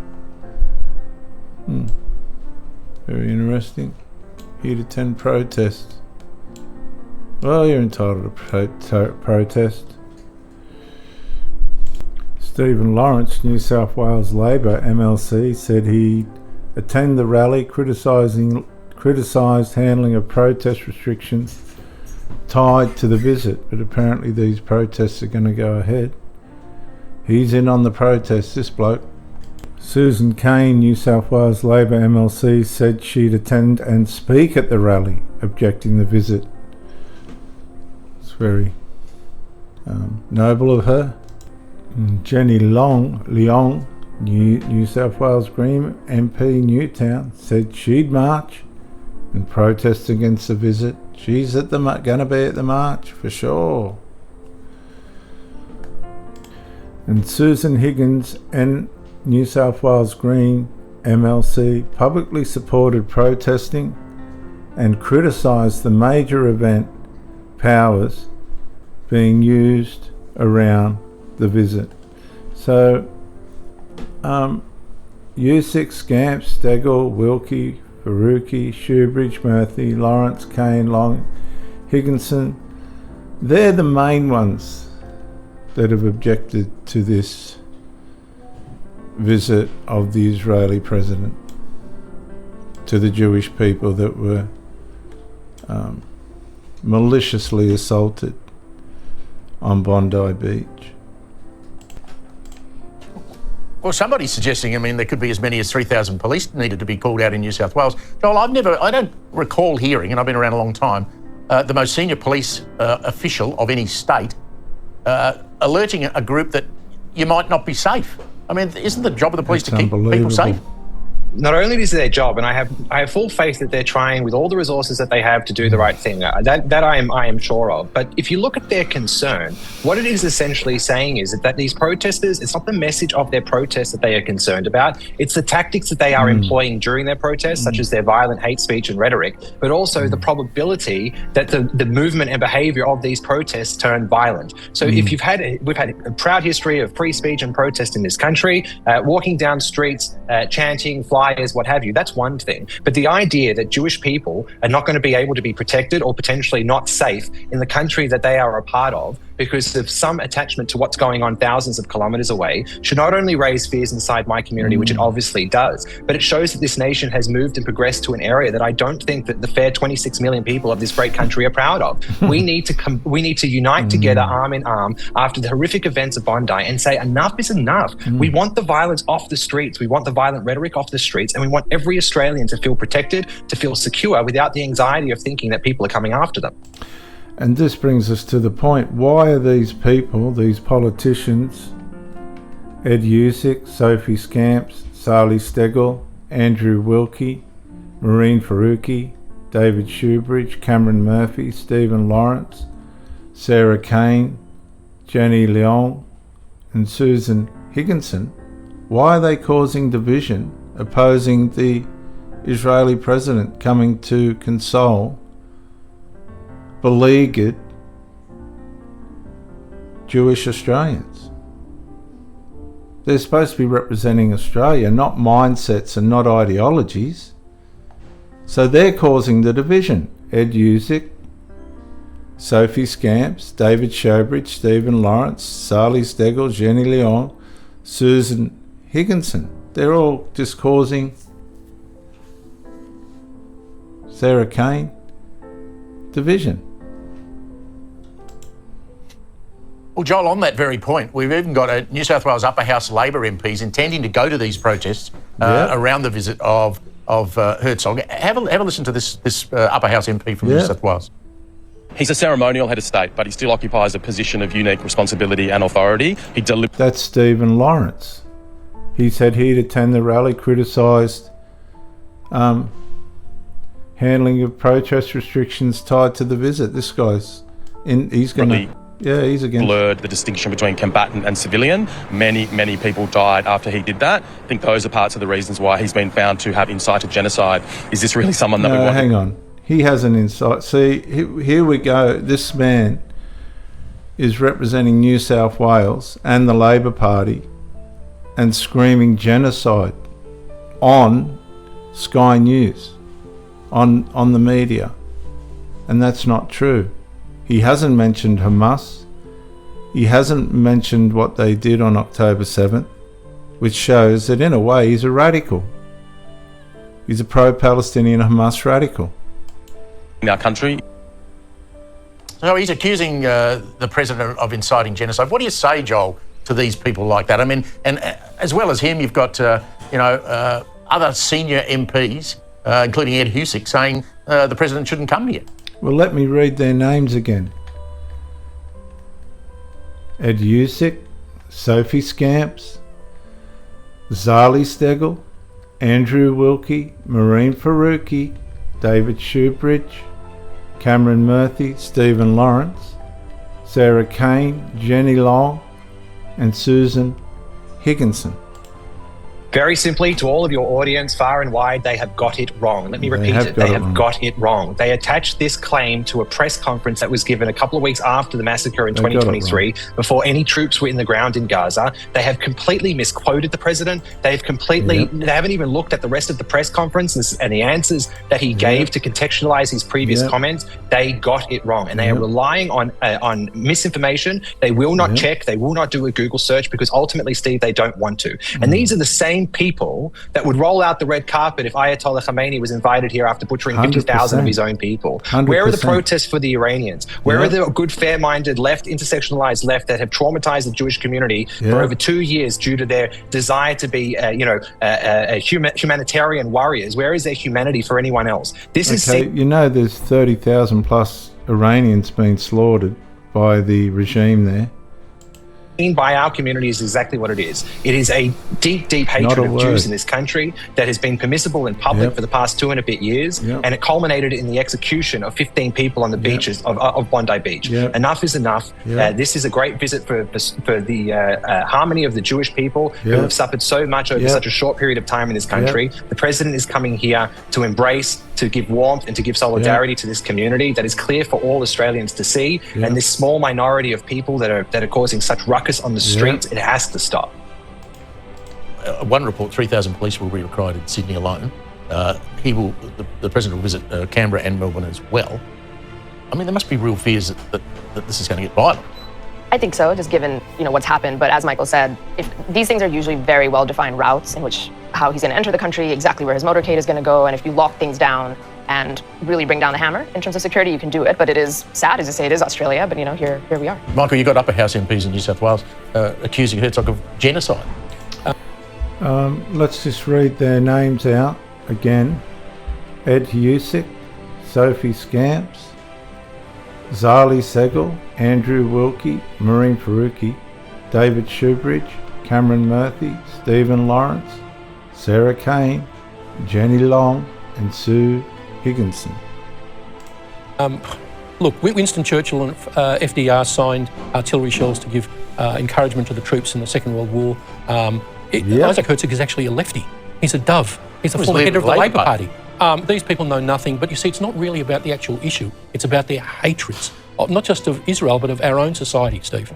Very interesting. He'd attend protests. Well, you're entitled to protest. Stephen Lawrence, New South Wales Labor MLC, said he'd attend the rally criticised handling of protest restrictions tied to the visit, but apparently these protests are going to go ahead. He's in on the protest, this bloke. Susan Kane, New South Wales Labor MLC, said she'd attend and speak at the rally, objecting the visit. It's very noble of her. And Jenny Leong, New South Wales Green MP Newtown, said she'd march and protest against the visit. She's gonna be at the march for sure. And Susan Higgins and New South Wales Green MLC publicly supported protesting and criticised the major event powers being used around the visit. So Husick, Scamps, Steggall, Wilkie, Faruqi, Shoebridge, Murphy, Lawrence, Kane, Long, Higginson, they're the main ones that have objected to this visit of the Israeli president to the Jewish people that were maliciously assaulted on Bondi Beach. Well, somebody's suggesting, there could be as many as 3,000 police needed to be called out in New South Wales. Joel, I don't recall hearing, and I've been around a long time, the most senior police official of any state alerting a group that you might not be safe. Isn't the job of the police to keep people safe? Not only is it their job, and I have full faith that they're trying with all the resources that they have to do the right thing. That I am sure of. But if you look at their concern, what it is essentially saying is that these protesters, it's not the message of their protest that they are concerned about. It's the tactics that they are employing during their protests, such as their violent hate speech and rhetoric, but also the probability that the movement and behaviour of these protests turn violent. So if we've had a proud history of free speech and protest in this country, walking down streets, chanting, flyers, what have you, that's one thing. But the idea that Jewish people are not going to be able to be protected or potentially not safe in the country that they are a part of because of some attachment to what's going on thousands of kilometres away should not only raise fears inside my community, which it obviously does, but it shows that this nation has moved and progressed to an area that I don't think that the fair 26 million people of this great country are proud of. We need to unite together arm in arm after the horrific events of Bondi and say enough is enough. We want the violence off the streets. We want the violent rhetoric off the streets, and we want every Australian to feel protected, to feel secure without the anxiety of thinking that people are coming after them. And this brings us to the point, why are these people, these politicians, Ed Husic, Sophie Scamps, Sali Steggall, Andrew Wilkie, Maureen Faruqi, David Shoebridge, Cameron Murphy, Stephen Lawrence, Sarah Kane, Jenny Leong and Susan Higginson, why are they causing division, opposing the Israeli president coming to console beleaguered Jewish Australians? They're supposed to be representing Australia, not mindsets and not ideologies. So they're causing the division. Ed Husic, Sophie Scamps, David Shoebridge, Stephen Lawrence, Sali Steggall, Jenny Leong, Susan Higginson. They're all just causing, Sarah Kane, division. Well, Joel, on that very point, we've even got a New South Wales Upper House Labor MPs intending to go to these protests around the visit of Herzog. Have a listen to this Upper House MP from New South Wales. He's a ceremonial head of state, but he still occupies a position of unique responsibility and authority. That's Stephen Lawrence. He said he'd attend the rally, criticised handling of protest restrictions tied to the visit. This guy's he's going to... Yeah, he's against... blurred the distinction between combatant and civilian. Many people died after he did that. I think those are parts of the reasons why he's been found to have incited genocide. Is this really someone that we want? Hang on. He has an insight. See, here we go. This man is representing New South Wales and the Labor Party and screaming genocide on Sky News, on the media. And that's not true. He hasn't mentioned Hamas. He hasn't mentioned what they did on October 7th, which shows that in a way he's a radical. He's a pro-Palestinian Hamas radical. In our country. So he's accusing the president of inciting genocide. What do you say, Joel, to these people like that? I mean, and as well as him, you've got other senior MPs, including Ed Husic, saying the president shouldn't come here. Well, let me read their names again. Ed Husic, Sophie Scamps, Sali Steggall, Andrew Wilkie, Maureen Faruqi, David Shoebridge, Cameron Murphy, Stephen Lawrence, Sarah Kane, Jenny Long and Susan Higginson. Very simply, to all of your audience, far and wide, they have got it wrong. Let me repeat it. They have got it wrong. They attached this claim to a press conference that was given a couple of weeks after the massacre in 2023, before any troops were in the ground in Gaza. They have completely misquoted the president. They haven't even looked at the rest of the press conference and the answers that he gave to contextualize his previous comments. They got it wrong, and they are relying on misinformation. They will not check. They will not do a Google search because ultimately, Steve, they don't want to. And these are the same same people that would roll out the red carpet if Ayatollah Khamenei was invited here after butchering 50,000 of his own people. 100%. Where are the protests for the Iranians? Where are the good, fair-minded left, intersectionalized left that have traumatized the Jewish community for over 2 years due to their desire to be, humanitarian warriors? Where is their humanity for anyone else? This is you know, there's 30,000 plus Iranians being slaughtered by the regime there. By our community is exactly what it is. It is a deep, deep hatred of Jews in this country that has been permissible in public for the past 2 and a bit years, and it culminated in the execution of 15 people on the beaches of Bondi Beach. Enough is enough. This is a great visit for the harmony of the Jewish people who have suffered so much over such a short period of time in this country. The president is coming here to embrace, to give warmth and to give solidarity to this community that is clear for all Australians to see. And this small minority of people that are causing such ruckus on the streets, it has to stop. One report, 3,000 police will be required in Sydney alone. The president will visit Canberra and Melbourne as well. I mean, there must be real fears that this is going to get violent. I think so, just given what's happened. But as Michael said, if these things are usually very well-defined routes in which how he's going to enter the country, exactly where his motorcade is going to go, and if you lock things down and really bring down the hammer in terms of security, you can do it. But it is sad, as I say, it is Australia, but here we are. Michael, you got upper house MPs in New South Wales accusing Herzog of genocide. Let's just read their names out again. Ed Husick, Sophie Scamps, Zali Segal, Andrew Wilkie, Maureen Faruqi, David Shoebridge, Cameron Murphy, Stephen Lawrence, Sarah Kane, Jenny Long, and Sue Higginson. Look, Winston Churchill and FDR signed artillery shells to give encouragement to the troops in the Second World War. Isaac Herzog is actually a lefty. He's a dove. He's a former header of the Labor Party. These people know nothing, but you see, it's not really about the actual issue. It's about their hatreds, not just of Israel, but of our own society, Steve.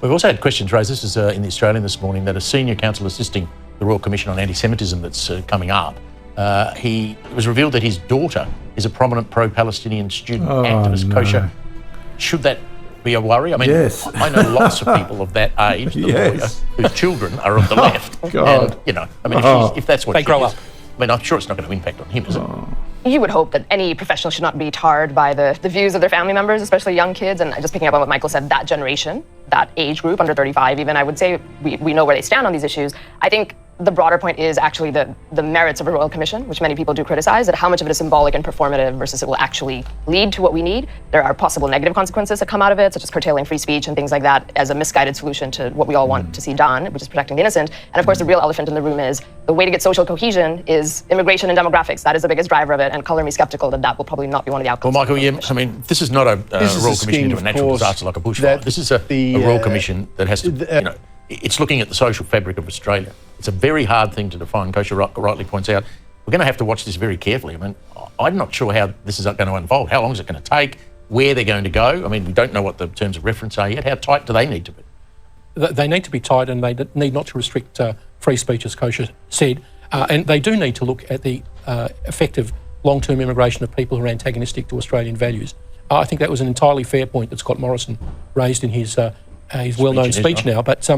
We've also had questions raised, this is in The Australian this morning, that a senior counsel assisting the Royal Commission on Anti-Semitism that's coming up, it was revealed that his daughter is a prominent pro-Palestinian student activist, kosher. Should that be a worry? I mean, I know lots of people of that age, the lawyer, whose children are of the left. God. And, if that's what they grow up. I mean, I'm sure it's not going to impact on him, is it? You would hope that any professional should not be tarred by the views of their family members, especially young kids. And just picking up on what Michael said, that generation, that age group, under 35 even, I would say we know where they stand on these issues. I think the broader point is actually the merits of a Royal Commission, which many people do criticize, that how much of it is symbolic and performative versus it will actually lead to what we need. There are possible negative consequences that come out of it, such as curtailing free speech and things like that, as a misguided solution to what we all want to see done, which is protecting the innocent. And of course, the real elephant in the room is the way to get social cohesion is immigration and demographics. That is the biggest driver of it, and color me skeptical that will probably not be one of the outcomes. Well, Michael, I mean, this is not a Royal Commission into a natural disaster like a bushfire. This is a Royal Commission that has to, it's looking at the social fabric of Australia. It's a very hard thing to define. Kosher rightly points out, we're going to have to watch this very carefully. I mean, I'm not sure how this is going to unfold. How long is it going to take? Where they're going to go? I mean, we don't know what the terms of reference are yet. How tight do they need to be? They need to be tight, and they need not to restrict free speech, as Kosher said. And they do need to look at the effective long-term immigration of people who are antagonistic to Australian values. I think that was an entirely fair point that Scott Morrison raised in his well-known speech now. But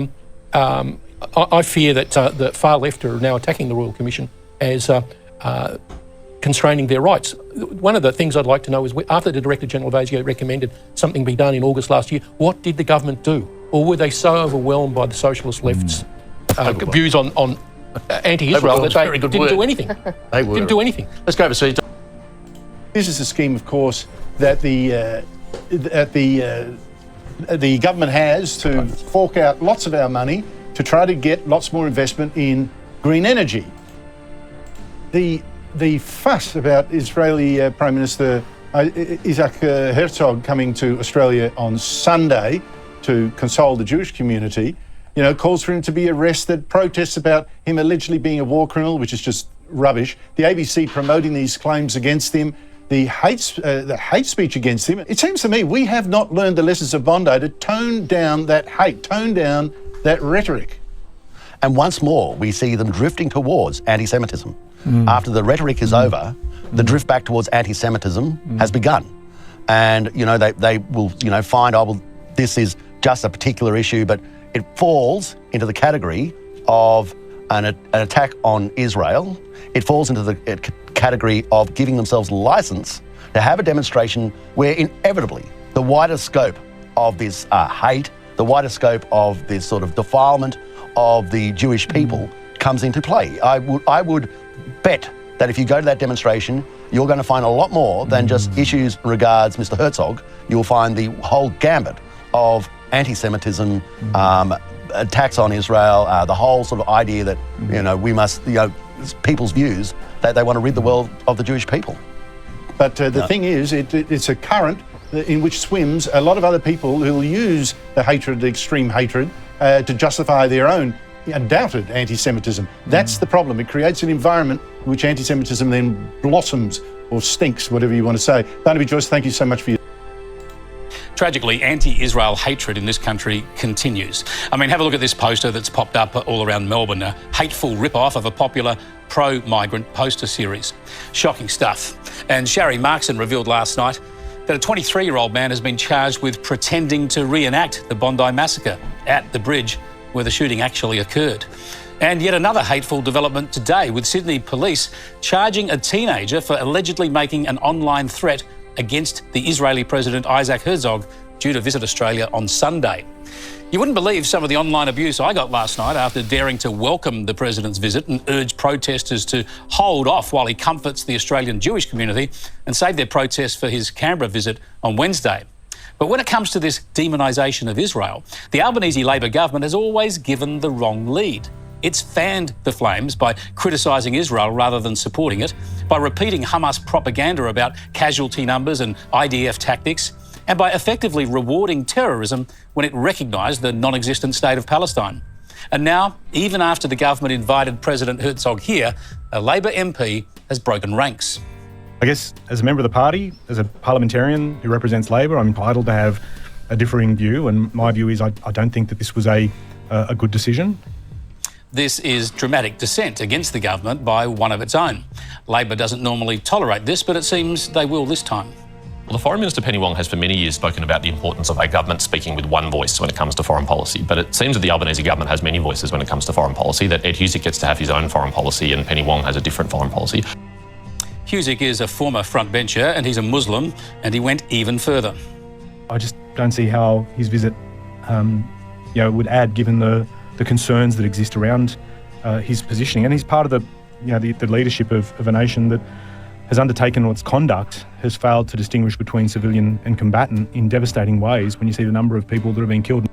I fear that the far left are now attacking the Royal Commission as constraining their rights. One of the things I'd like to know is, after the Director General of ASIO recommended something be done in August last year, what did the government do? Or were they so overwhelmed by the socialist left's views on anti-Israel that they didn't do anything? They were. Didn't do anything. Let's go overseas. This is a scheme, of course, that the government has to fork out lots of our money to try to get lots more investment in green energy. The fuss about Israeli Prime Minister Isaac Herzog coming to Australia on Sunday to console the Jewish community, calls for him to be arrested, protests about him allegedly being a war criminal, which is just rubbish. The ABC promoting these claims against him, the hate speech against him. It seems to me we have not learned the lessons of Bondi to tone down that hate, tone down that rhetoric. And once more, we see them drifting towards anti-Semitism. After the rhetoric is over, the drift back towards anti-Semitism has begun. And, they will, find, this is just a particular issue, but it falls into the category of an attack on Israel, it falls into the category of giving themselves license to have a demonstration where inevitably the wider scope of this hate, the wider scope of this sort of defilement of the Jewish people comes into play. I would bet that if you go to that demonstration, you're going to find a lot more than just issues in regards Mr. Herzog. You'll find the whole gambit of anti-Semitism, attacks on Israel, the whole sort of idea that, we must, people's views that they want to rid the world of the Jewish people. But the thing is, it's a current in which swims a lot of other people who will use the hatred, the extreme hatred, to justify their own undoubted anti-Semitism. That's the problem. It creates an environment in which anti-Semitism then blossoms or stinks, whatever you want to say. Barnaby Joyce, thank you so much for your... Tragically, anti-Israel hatred in this country continues. I mean, have a look at this poster that's popped up all around Melbourne, a hateful rip-off of a popular pro-migrant poster series. Shocking stuff. And Sharry Markson revealed last night that a 23-year-old man has been charged with pretending to reenact the Bondi massacre at the bridge where the shooting actually occurred. And yet another hateful development today, with Sydney police charging a teenager for allegedly making an online threat against the Israeli President Isaac Herzog, due to visit Australia on Sunday. You wouldn't believe some of the online abuse I got last night after daring to welcome the president's visit and urge protesters to hold off while he comforts the Australian Jewish community and save their protests for his Canberra visit on Wednesday. But when it comes to this demonisation of Israel, the Albanese Labor government has always given the wrong lead. It's fanned the flames by criticising Israel rather than supporting it, by repeating Hamas propaganda about casualty numbers and IDF tactics, and by effectively rewarding terrorism when it recognised the non-existent state of Palestine. And now, even after the government invited President Herzog here, a Labor MP has broken ranks. I guess as a member of the party, as a parliamentarian who represents Labor, I'm entitled to have a differing view, and my view is I don't think that this was a good decision. This is dramatic dissent against the government by one of its own. Labor doesn't normally tolerate this, but it seems they will this time. Well, the Foreign Minister, Penny Wong, has for many years spoken about the importance of a government speaking with one voice when it comes to foreign policy. But it seems that the Albanese government has many voices when it comes to foreign policy, that Ed Herzog gets to have his own foreign policy and Penny Wong has a different foreign policy. Herzog is a former frontbencher and he's a Muslim, and he went even further. I just don't see how his visit would add, given the concerns that exist around his positioning. And he's part of the leadership of a nation that has undertaken, or its conduct has failed to distinguish between civilian and combatant in devastating ways when you see the number of people that have been killed.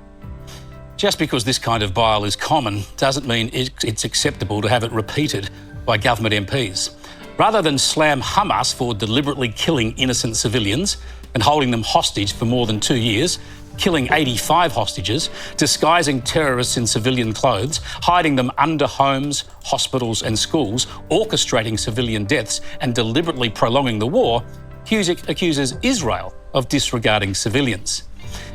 Just because this kind of bile is common doesn't mean it's acceptable to have it repeated by government MPs. Rather than slam Hamas for deliberately killing innocent civilians and holding them hostage for more than 2 years, killing 85 hostages, disguising terrorists in civilian clothes, hiding them under homes, hospitals and schools, orchestrating civilian deaths and deliberately prolonging the war, Herzog accuses Israel of disregarding civilians.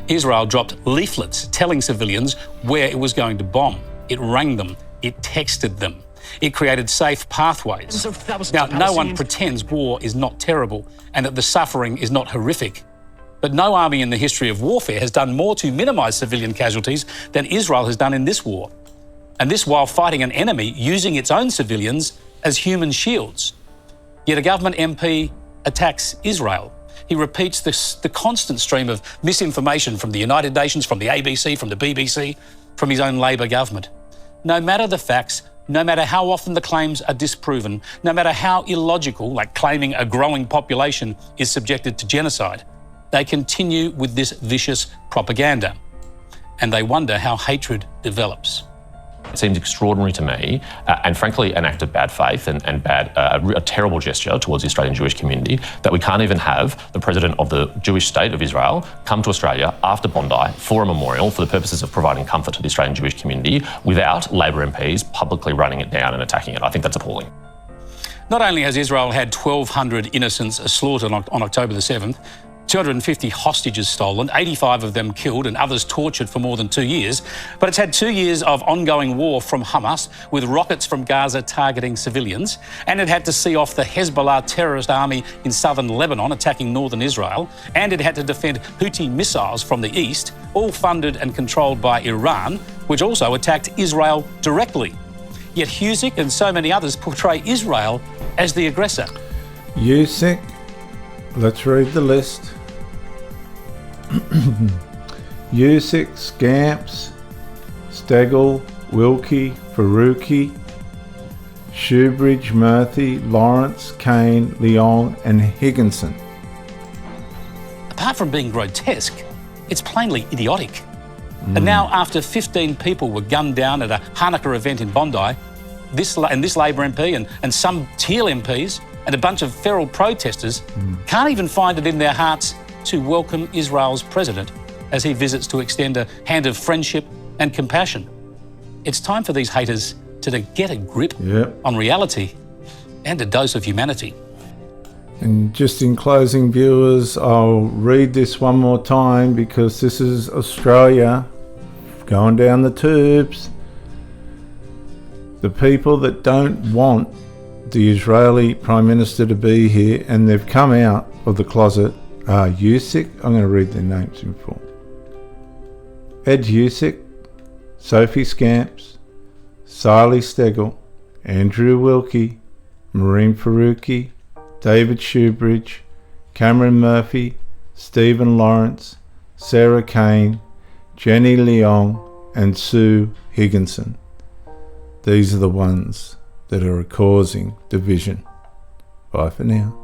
Israel dropped leaflets telling civilians where it was going to bomb. It rang them. It texted them. It created safe pathways. Now, no one pretends war is not terrible and that the suffering is not horrific. But no army in the history of warfare has done more to minimise civilian casualties than Israel has done in this war. And this while fighting an enemy using its own civilians as human shields. Yet a government MP attacks Israel. He repeats the constant stream of misinformation from the United Nations, from the ABC, from the BBC, from his own Labor government. No matter the facts, no matter how often the claims are disproven, no matter how illogical, like claiming a growing population is subjected to genocide, they continue with this vicious propaganda. And they wonder how hatred develops. It seems extraordinary to me, and frankly an act of bad faith and a terrible gesture towards the Australian Jewish community, that we can't even have the President of the Jewish state of Israel come to Australia after Bondi for a memorial for the purposes of providing comfort to the Australian Jewish community without Labor MPs publicly running it down and attacking it. I think that's appalling. Not only has Israel had 1,200 innocents slaughtered on October the 7th, 250 hostages stolen, 85 of them killed and others tortured for more than 2 years. But it's had 2 years of ongoing war from Hamas, with rockets from Gaza targeting civilians. And it had to see off the Hezbollah terrorist army in southern Lebanon attacking northern Israel. And it had to defend Houthi missiles from the east, all funded and controlled by Iran, which also attacked Israel directly. Yet Herzog and so many others portray Israel as the aggressor. Herzog, let's read the list. Herzog, Scamps, Stegel, Wilkie, Faruqi, Shoebridge, Murphy, Lawrence, Kane, Leong and Higginson. Apart from being grotesque, it's plainly idiotic. And now, after 15 people were gunned down at a Hanukkah event in Bondi, this Labor MP and some Teal MPs and a bunch of feral protesters can't even find it in their hearts to welcome Israel's president as he visits to extend a hand of friendship and compassion. It's time for these haters to get a grip on reality and a dose of humanity. And just in closing, viewers, I'll read this one more time because this is Australia going down the tubes. The people that don't want the Israeli Prime Minister to be here and they've come out of the closet are Herzog. I'm going to read their names in full. Ed Herzog, Sophie Scamps, Sally Stegel, Andrew Wilkie, Maureen Faruqi, David Shoebridge, Cameron Murphy, Stephen Lawrence, Sarah Kane, Jenny Leong and Sue Higginson. These are the ones that are causing division. Bye for now.